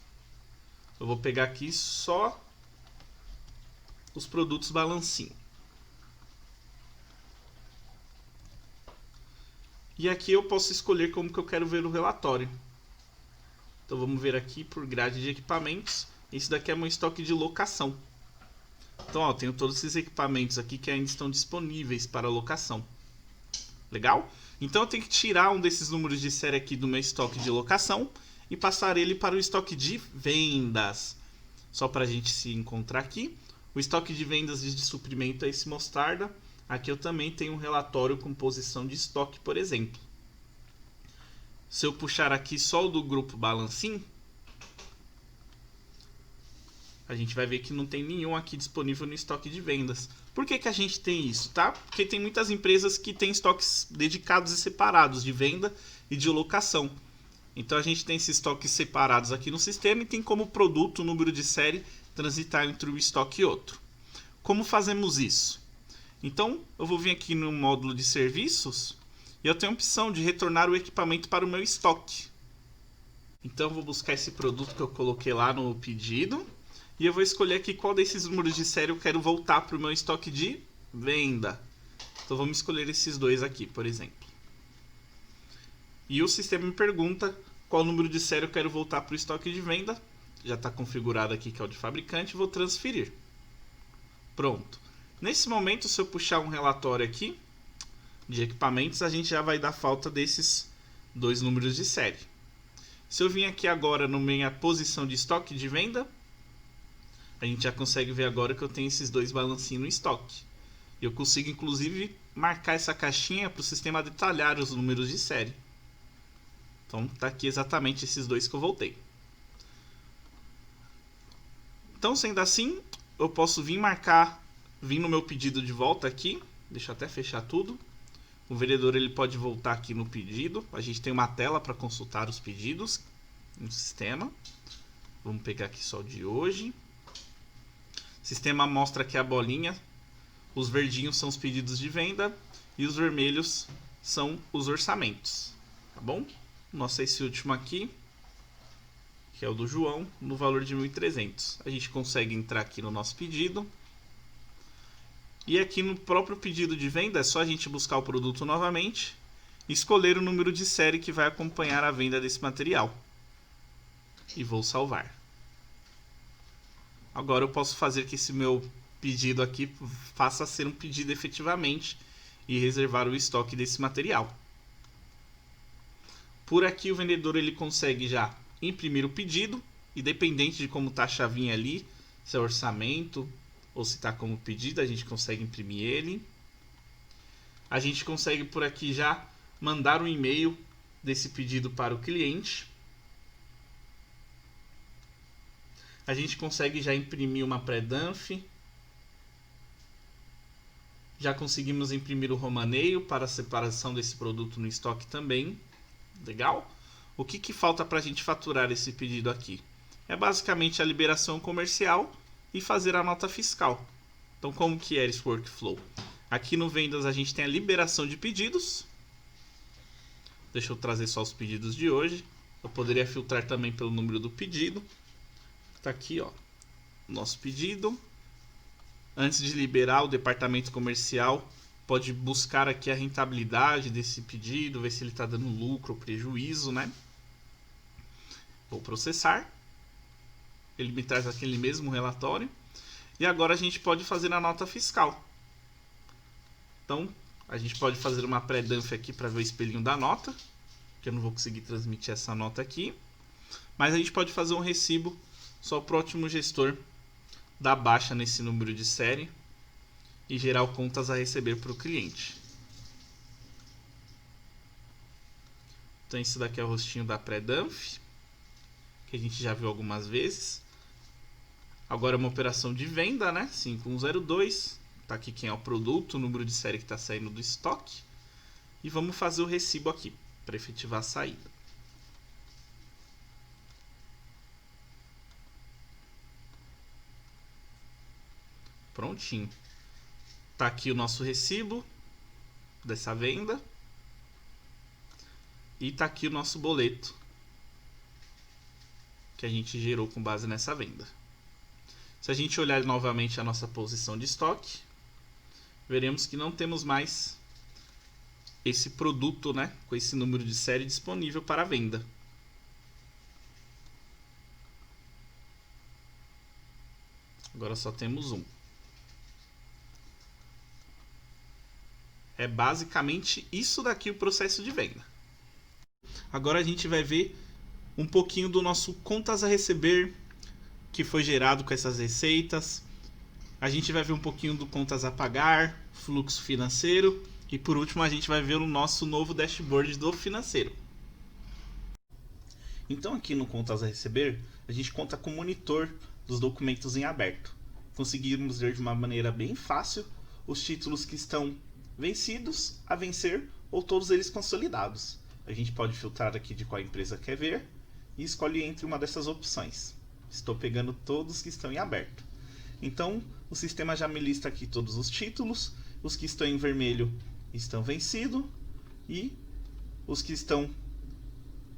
Eu vou pegar aqui só os produtos balancinho. E aqui eu posso escolher como que eu quero ver o relatório. Então vamos ver aqui por grade de equipamentos. Esse daqui é meu estoque de locação. Então ó, tenho todos esses equipamentos aqui que ainda estão disponíveis para locação. Legal? Então eu tenho que tirar um desses números de série aqui do meu estoque de locação e passar ele para o estoque de vendas. Só para a gente se encontrar aqui. O estoque de vendas de suprimento é esse mostarda. Aqui eu também tenho um relatório com posição de estoque, por exemplo. Se eu puxar aqui só o do grupo Balancim, a gente vai ver que não tem nenhum aqui disponível no estoque de vendas. Por que que a gente tem isso, tá? Porque tem muitas empresas que têm estoques dedicados e separados de venda e de locação. Então a gente tem esses estoques separados aqui no sistema e tem como produto o número de série transitar entre um estoque e outro. Como fazemos isso? Então eu vou vir aqui no módulo de serviços e eu tenho a opção de retornar o equipamento para o meu estoque. Então eu vou buscar esse produto que eu coloquei lá no pedido e eu vou escolher aqui qual desses números de série eu quero voltar para o meu estoque de venda. Então vamos escolher esses dois aqui, por exemplo. E o sistema me pergunta qual número de série eu quero voltar para o estoque de venda. Já está configurado aqui que é o de fabricante, vou transferir. Pronto. Nesse momento, se eu puxar um relatório aqui de equipamentos, a gente já vai dar falta desses dois números de série. Se eu vim aqui agora no minha posição de estoque de venda, a gente já consegue ver agora que eu tenho esses dois balancinhos no estoque. Eu consigo inclusive marcar essa caixinha para o sistema detalhar os números de série. Então tá aqui exatamente esses dois que eu voltei. Então, sendo assim, eu posso vir no meu pedido de volta aqui. Deixa eu até fechar tudo. O vendedor ele pode voltar aqui no pedido. A gente tem uma tela para consultar os pedidos no sistema. Vamos pegar aqui só o de hoje. O sistema mostra aqui a bolinha. Os verdinhos são os pedidos de venda e os vermelhos são os orçamentos. Tá bom? Nossa, esse último aqui, que é o do João, no valor de 1.300. A gente consegue entrar aqui no nosso pedido. E aqui no próprio pedido de venda é só a gente buscar o produto novamente e escolher o número de série que vai acompanhar a venda desse material. E vou salvar. Agora eu posso fazer que esse meu pedido aqui faça a ser um pedido efetivamente e reservar o estoque desse material. Por aqui o vendedor ele consegue já imprimir o pedido, independente de como está a chavinha ali, se é orçamento ou se está como pedido, a gente consegue imprimir ele. A gente consegue por aqui já mandar um e-mail desse pedido para o cliente. A gente consegue já imprimir uma pré-danf. Já conseguimos imprimir o romaneio para a separação desse produto no estoque também. Legal? O que falta para a gente faturar esse pedido aqui? É basicamente a liberação comercial e fazer a nota fiscal. Então como que é esse workflow? Aqui no Vendas a gente tem a liberação de pedidos. Deixa eu trazer só os pedidos de hoje. Eu poderia filtrar também pelo número do pedido. Está aqui, ó, nosso pedido. Antes de liberar, o departamento comercial pode buscar aqui a rentabilidade desse pedido, ver se ele está dando lucro ou prejuízo, né? Vou processar. Ele me traz aquele mesmo relatório. E agora a gente pode fazer a nota fiscal. Então, a gente pode fazer uma pré-danf aqui para ver o espelhinho da nota, que eu não vou conseguir transmitir essa nota aqui. Mas a gente pode fazer um recibo só para o Ótimo Gestor dar baixa nesse número de série e gerar contas a receber para o cliente. Então esse daqui é o rostinho da pré-danf, que a gente já viu algumas vezes. Agora uma operação de venda, né? 5102. Tá aqui quem é o produto, o número de série que está saindo do estoque. E vamos fazer o recibo aqui, para efetivar a saída. Prontinho. Tá aqui o nosso recibo dessa venda. E tá aqui o nosso boleto que a gente gerou com base nessa venda. Se a gente olhar novamente a nossa posição de estoque, veremos que não temos mais esse produto, né, com esse número de série disponível para venda. Agora só temos um. É basicamente isso daqui o processo de venda. Agora a gente vai ver um pouquinho do nosso contas a receber que foi gerado com essas receitas. A gente vai ver um pouquinho do contas a pagar, fluxo financeiro e por último a gente vai ver o nosso novo dashboard do financeiro. Então aqui no contas a receber, a gente conta com o monitor dos documentos em aberto. Conseguimos ver de uma maneira bem fácil os títulos que estão vencidos, a vencer ou todos eles consolidados. A gente pode filtrar aqui de qual empresa quer ver e escolhe entre uma dessas opções. Estou pegando todos que estão em aberto. Então o sistema já me lista aqui todos os títulos, os que estão em vermelho estão vencidos e os que estão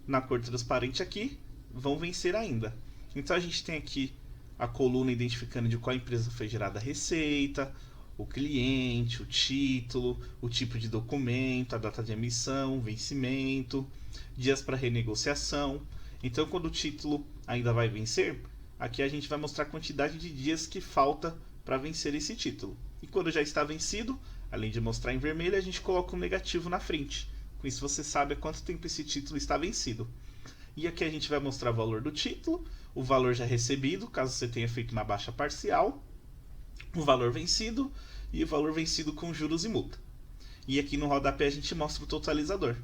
na cor transparente aqui vão vencer ainda. Então a gente tem aqui a coluna identificando de qual empresa foi gerada a receita, o cliente, o título, o tipo de documento, a data de emissão, vencimento, dias para renegociação. Então quando o título ainda vai vencer, aqui a gente vai mostrar a quantidade de dias que falta para vencer esse título. E quando já está vencido, além de mostrar em vermelho, a gente coloca um negativo na frente. Com isso você sabe há quanto tempo esse título está vencido. E aqui a gente vai mostrar o valor do título, o valor já recebido, caso você tenha feito uma baixa parcial, o valor vencido e o valor vencido com juros e multa. E aqui no rodapé a gente mostra o totalizador.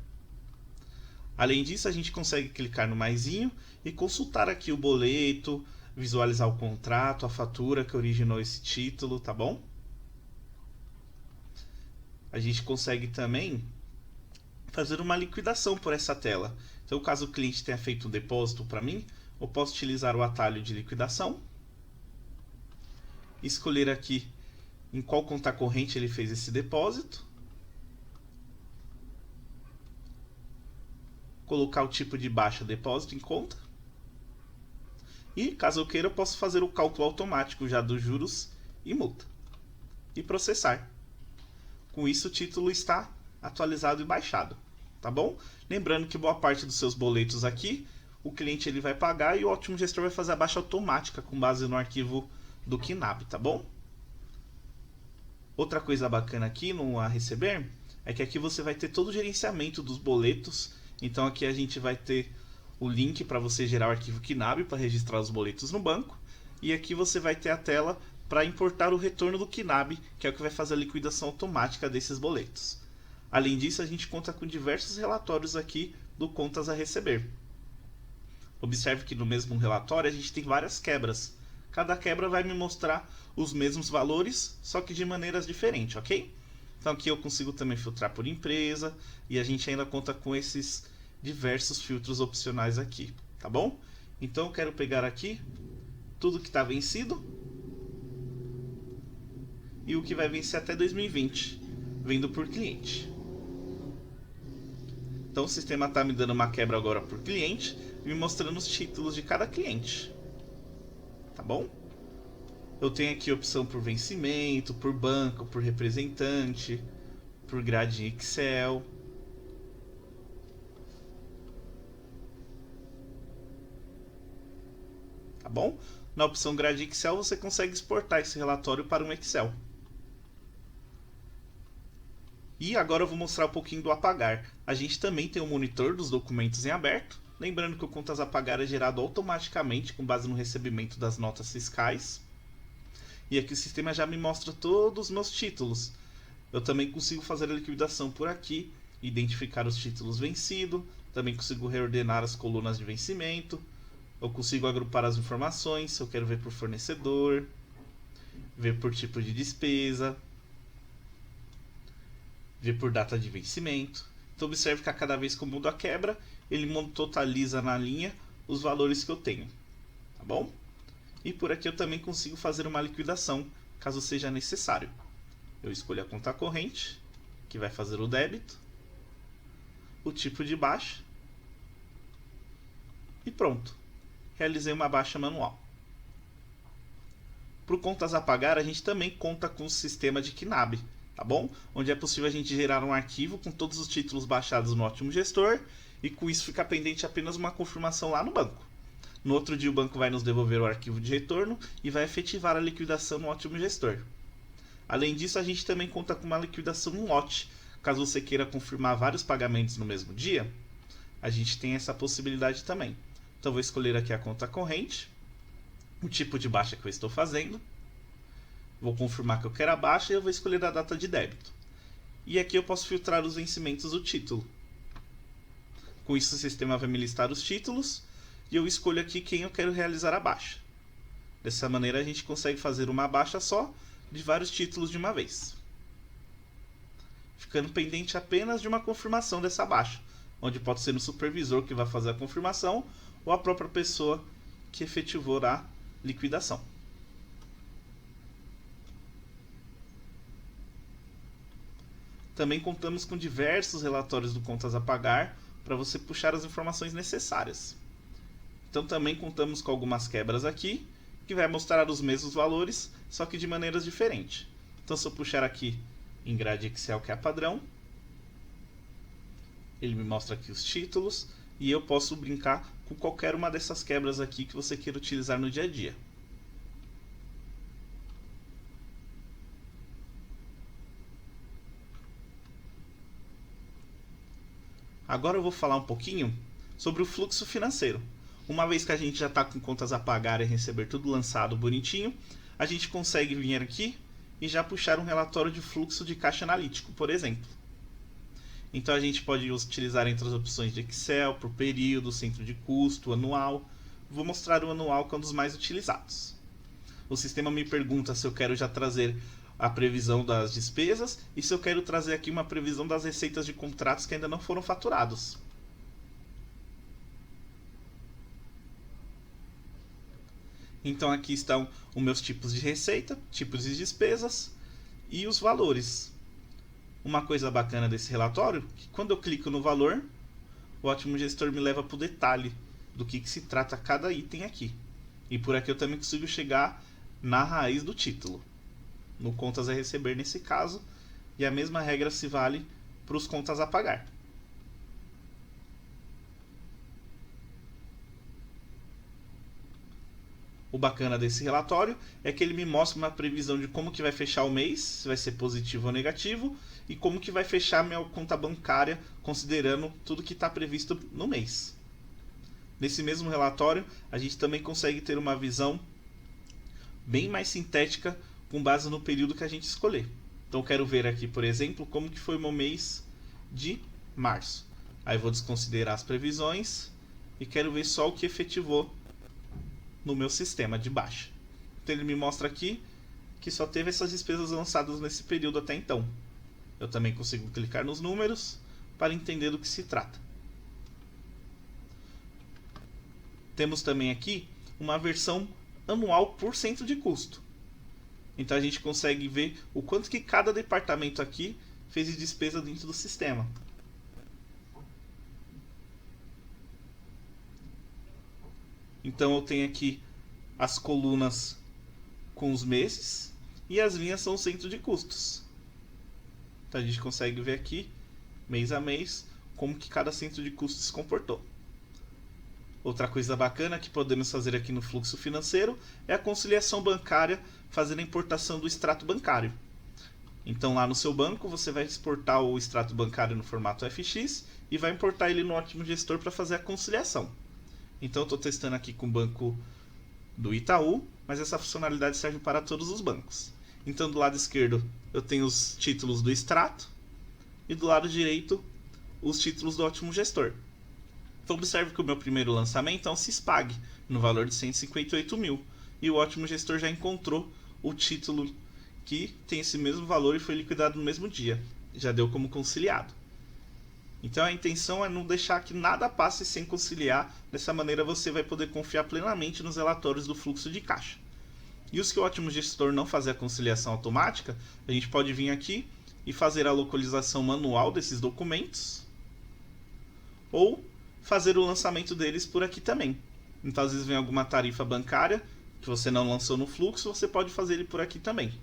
Além disso, a gente consegue clicar no maisinho e consultar aqui o boleto, visualizar o contrato, a fatura que originou esse título, tá bom? A gente consegue também fazer uma liquidação por essa tela. Então, caso o cliente tenha feito um depósito para mim, eu posso utilizar o atalho de liquidação, escolher aqui em qual conta corrente ele fez esse depósito, colocar o tipo de baixa depósito em conta e, caso eu queira, eu posso fazer o cálculo automático já dos juros e multa e processar. Com isso o título está atualizado e baixado, tá bom? Lembrando que boa parte dos seus boletos aqui o cliente ele vai pagar e o Ótimo Gestor vai fazer a baixa automática com base no arquivo do KNAB, tá bom? Outra coisa bacana aqui no A Receber é que aqui você vai ter todo o gerenciamento dos boletos. Então aqui a gente vai ter o link para você gerar o arquivo KNAB para registrar os boletos no banco. E aqui você vai ter a tela para importar o retorno do KNAB, que é o que vai fazer a liquidação automática desses boletos. Além disso, a gente conta com diversos relatórios aqui do Contas a Receber. Observe que no mesmo relatório a gente tem várias quebras. Cada quebra vai me mostrar os mesmos valores, só que de maneiras diferentes, ok? Então aqui eu consigo também filtrar por empresa e a gente ainda conta com esses diversos filtros opcionais aqui, tá bom? Então eu quero pegar aqui tudo que está vencido e o que vai vencer até 2020, vendo por cliente. Então o sistema está me dando uma quebra agora por cliente e me mostrando os títulos de cada cliente, tá bom? Eu tenho aqui opção por vencimento, por banco, por representante, por grade em Excel. Tá bom? Na opção grade em Excel você consegue exportar esse relatório para um Excel. E agora eu vou mostrar um pouquinho do apagar. A gente também tem um monitor dos documentos em aberto. Lembrando que o Contas a Pagar é gerado automaticamente com base no recebimento das notas fiscais. E aqui o sistema já me mostra todos os meus títulos. Eu também consigo fazer a liquidação por aqui, identificar os títulos vencidos, também consigo reordenar as colunas de vencimento, Eu consigo agrupar as informações, se eu quero ver por fornecedor, ver por tipo de despesa, ver por data de vencimento. Então observe que a cada vez que eu mudo a quebra, ele totaliza na linha os valores que eu tenho, tá bom? E por aqui eu também consigo fazer uma liquidação, caso seja necessário. Eu escolho a conta corrente, que vai fazer o débito, o tipo de baixa, e pronto. Realizei uma baixa manual. Para o contas a pagar, a gente também conta com o sistema de KNAB, tá bom? Onde é possível a gente gerar um arquivo com todos os títulos baixados no Ótimo Gestor, e com isso fica pendente apenas uma confirmação lá no banco. No outro dia o banco vai nos devolver o arquivo de retorno e vai efetivar a liquidação no Ótimo Gestor. Além disso, a gente também conta com uma liquidação no lote. Caso você queira confirmar vários pagamentos no mesmo dia, a gente tem essa possibilidade também. Então vou escolher aqui a conta corrente, o tipo de baixa que eu estou fazendo, vou confirmar que eu quero a baixa e eu vou escolher a data de débito. E aqui eu posso filtrar os vencimentos do título. Com isso o sistema vai me listar os títulos e eu escolho aqui quem eu quero realizar a baixa. Dessa maneira a gente consegue fazer uma baixa só de vários títulos de uma vez, ficando pendente apenas de uma confirmação dessa baixa, onde pode ser o supervisor que vai fazer a confirmação ou a própria pessoa que efetivou a liquidação. Também contamos com diversos relatórios do contas a pagar para você puxar as informações necessárias. Então também contamos com algumas quebras aqui, que vai mostrar os mesmos valores, só que de maneiras diferentes. Então se eu puxar aqui em grade Excel, que é padrão, ele me mostra aqui os títulos, e eu posso brincar com qualquer uma dessas quebras aqui que você queira utilizar no dia a dia. Agora eu vou falar um pouquinho sobre o fluxo financeiro. Uma vez que a gente já está com contas a pagar e receber tudo lançado bonitinho, a gente consegue vir aqui e já puxar um relatório de fluxo de caixa analítico, por exemplo. Então a gente pode utilizar entre as opções de Excel, por período, centro de custo, anual. Vou mostrar o anual, que é um dos mais utilizados. O sistema me pergunta se eu quero já trazer a previsão das despesas e se eu quero trazer aqui uma previsão das receitas de contratos que ainda não foram faturados. Então aqui estão os meus tipos de receita, tipos de despesas e os valores. Uma coisa bacana desse relatório é que quando eu clico no valor, o Ótimo Gestor me leva para o detalhe do que se trata cada item aqui. E por aqui eu também consigo chegar na raiz do título, no contas a receber nesse caso, e a mesma regra se vale para os contas a pagar. O bacana desse relatório é que ele me mostra uma previsão de como que vai fechar o mês, se vai ser positivo ou negativo, e como que vai fechar a minha conta bancária, considerando tudo que está previsto no mês. Nesse mesmo relatório, a gente também consegue ter uma visão bem mais sintética com base no período que a gente escolher. Então eu quero ver aqui, por exemplo, como que foi o meu mês de março. Aí eu vou desconsiderar as previsões e quero ver só o que efetivou no meu sistema de baixa. Então ele me mostra aqui que só teve essas despesas lançadas nesse período até então. Eu também consigo clicar nos números para entender do que se trata. Temos também aqui uma versão anual por centro de custo. Então a gente consegue ver o quanto que cada departamento aqui fez de despesa dentro do sistema. Então eu tenho aqui as colunas com os meses e as linhas são o centro de custos. Então a gente consegue ver aqui, mês a mês, como que cada centro de custos se comportou. Outra coisa bacana que podemos fazer aqui no fluxo financeiro é a conciliação bancária, fazendo a importação do extrato bancário. Então lá no seu banco você vai exportar o extrato bancário no formato FX e vai importar ele no Ótimo Gestor para fazer a conciliação. Então eu estou testando aqui com o banco do Itaú, mas essa funcionalidade serve para todos os bancos. Então do lado esquerdo eu tenho os títulos do extrato e do lado direito os títulos do Ótimo Gestor. Então observe que o meu primeiro lançamento é um Cispag, no valor de 158 mil. E o Ótimo Gestor já encontrou o título que tem esse mesmo valor e foi liquidado no mesmo dia. Já deu como conciliado. Então a intenção é não deixar que nada passe sem conciliar. Dessa maneira você vai poder confiar plenamente nos relatórios do fluxo de caixa. E os que o Ótimo Gestor não fazer a conciliação automática, a gente pode vir aqui e fazer a localização manual desses documentos. Ou fazer o lançamento deles por aqui também. Então às vezes vem alguma tarifa bancária que você não lançou no fluxo, você pode fazer ele por aqui também.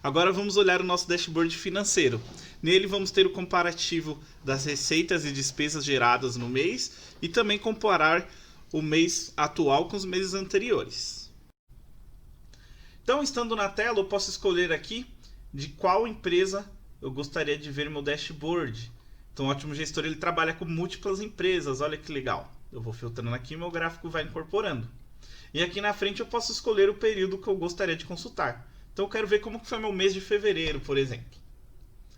Agora vamos olhar o nosso dashboard financeiro. Nele vamos ter o comparativo das receitas e despesas geradas no mês e também comparar o mês atual com os meses anteriores. Então, estando na tela, eu posso escolher aqui de qual empresa eu gostaria de ver meu dashboard. Então, o Ótimo Gestor ele trabalha com múltiplas empresas, olha que legal. Eu vou filtrando aqui e meu gráfico vai incorporando. E aqui na frente eu posso escolher o período que eu gostaria de consultar. Então eu quero ver como foi meu mês de fevereiro, por exemplo.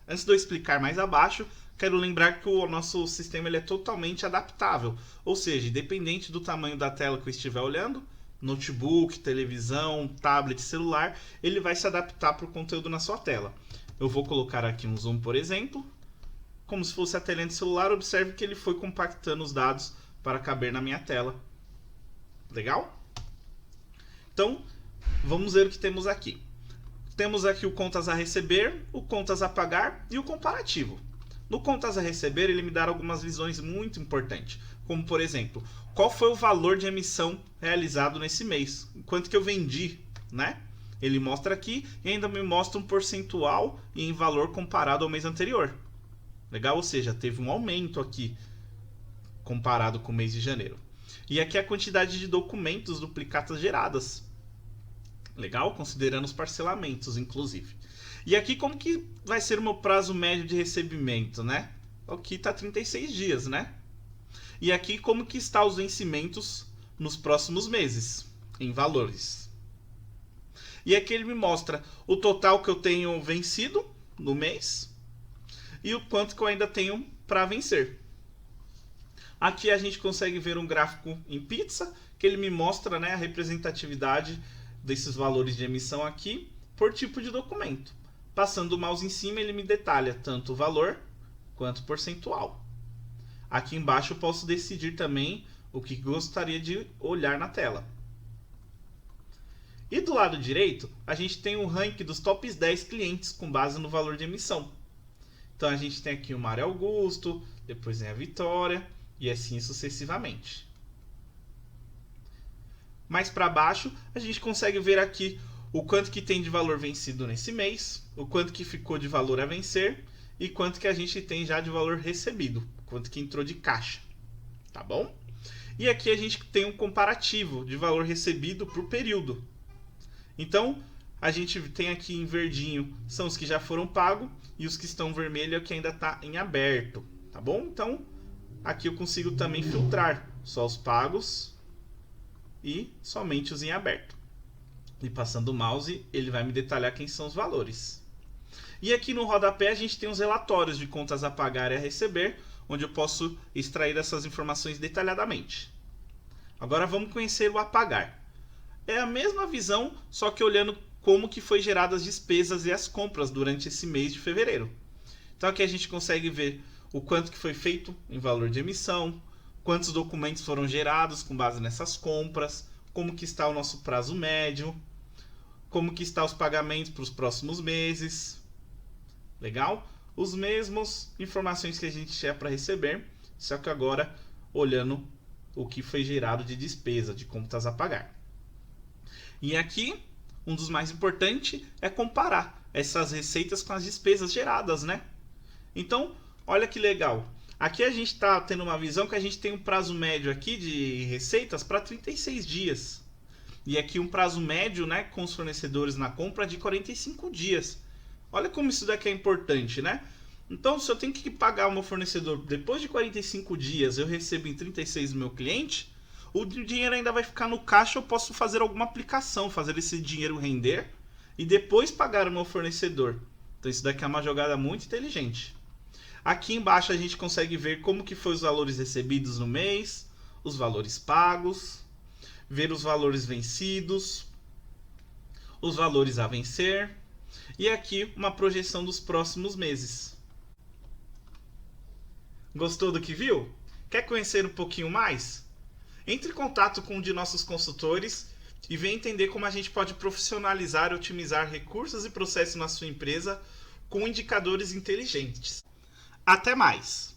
Antes de eu explicar mais abaixo, quero lembrar que o nosso sistema ele é totalmente adaptável. Ou seja, independente do tamanho da tela que eu estiver olhando, notebook, televisão, tablet, celular, ele vai se adaptar para o conteúdo na sua tela. Eu vou colocar aqui um zoom, por exemplo. Como se fosse a telinha do celular, observe que ele foi compactando os dados para caber na minha tela. Legal? Então, vamos ver o que temos aqui. Temos aqui o contas a receber, o contas a pagar e o comparativo. No contas a receber, ele me dá algumas visões muito importantes, como por exemplo, qual foi o valor de emissão realizado nesse mês, quanto que eu vendi, né? Ele mostra aqui e ainda me mostra um percentual e em valor comparado ao mês anterior. Legal? Ou seja, teve um aumento aqui comparado com o mês de janeiro. E aqui a quantidade de documentos duplicatas geradas. Legal? Considerando os parcelamentos, inclusive. E aqui como que vai ser o meu prazo médio de recebimento, né? Aqui está 36 dias, né? E aqui como que está os vencimentos nos próximos meses, em valores. E aqui ele me mostra o total que eu tenho vencido no mês e o quanto que eu ainda tenho para vencer. Aqui a gente consegue ver um gráfico em pizza, que ele me mostra, né, a representatividade desses valores de emissão aqui por tipo de documento. Passando o mouse em cima, ele me detalha tanto o valor quanto o percentual. Aqui embaixo eu posso decidir também o que gostaria de olhar na tela. E do lado direito, a gente tem o ranking dos top 10 clientes com base no valor de emissão. Então a gente tem aqui o Mário Augusto, depois vem a Vitória e assim sucessivamente. Mais para baixo, a gente consegue ver aqui o quanto que tem de valor vencido nesse mês, o quanto que ficou de valor a vencer e quanto que a gente tem já de valor recebido, quanto que entrou de caixa, tá bom? E aqui a gente tem um comparativo de valor recebido por período. Então, a gente tem aqui em verdinho, são os que já foram pagos e os que estão vermelho é o que ainda está em aberto, tá bom? Então, aqui eu consigo também filtrar só os pagos e somente os em aberto. E passando o mouse, ele vai me detalhar quem são os valores. E aqui no rodapé a gente tem os relatórios de contas a pagar e a receber, onde eu posso extrair essas informações detalhadamente. Agora vamos conhecer o a pagar. É a mesma visão, só que olhando como que foi geradas as despesas e as compras durante esse mês de fevereiro. Então aqui a gente consegue ver o quanto que foi feito em valor de emissão, quantos documentos foram gerados com base nessas compras, como que está o nosso prazo médio, como que está os pagamentos para os próximos meses. Legal? Os mesmos informações que a gente tinha para receber, só que agora olhando o que foi gerado de despesa, de contas a pagar. E aqui, um dos mais importantes é comparar essas receitas com as despesas geradas, né? Então, olha que legal. Aqui a gente está tendo uma visão que a gente tem um prazo médio aqui de receitas para 36 dias. E aqui um prazo médio, né, com os fornecedores na compra de 45 dias. Olha como isso daqui é importante, né? Então, se eu tenho que pagar o meu fornecedor depois de 45 dias, eu recebo em 36 do meu cliente, o dinheiro ainda vai ficar no caixa, eu posso fazer alguma aplicação, fazer esse dinheiro render e depois pagar o meu fornecedor. Então isso daqui é uma jogada muito inteligente. Aqui embaixo a gente consegue ver como que foi os valores recebidos no mês, os valores pagos, ver os valores vencidos, os valores a vencer e aqui uma projeção dos próximos meses. Gostou do que viu? Quer conhecer um pouquinho mais? Entre em contato com um de nossos consultores e venha entender como a gente pode profissionalizar e otimizar recursos e processos na sua empresa com indicadores inteligentes. Até mais!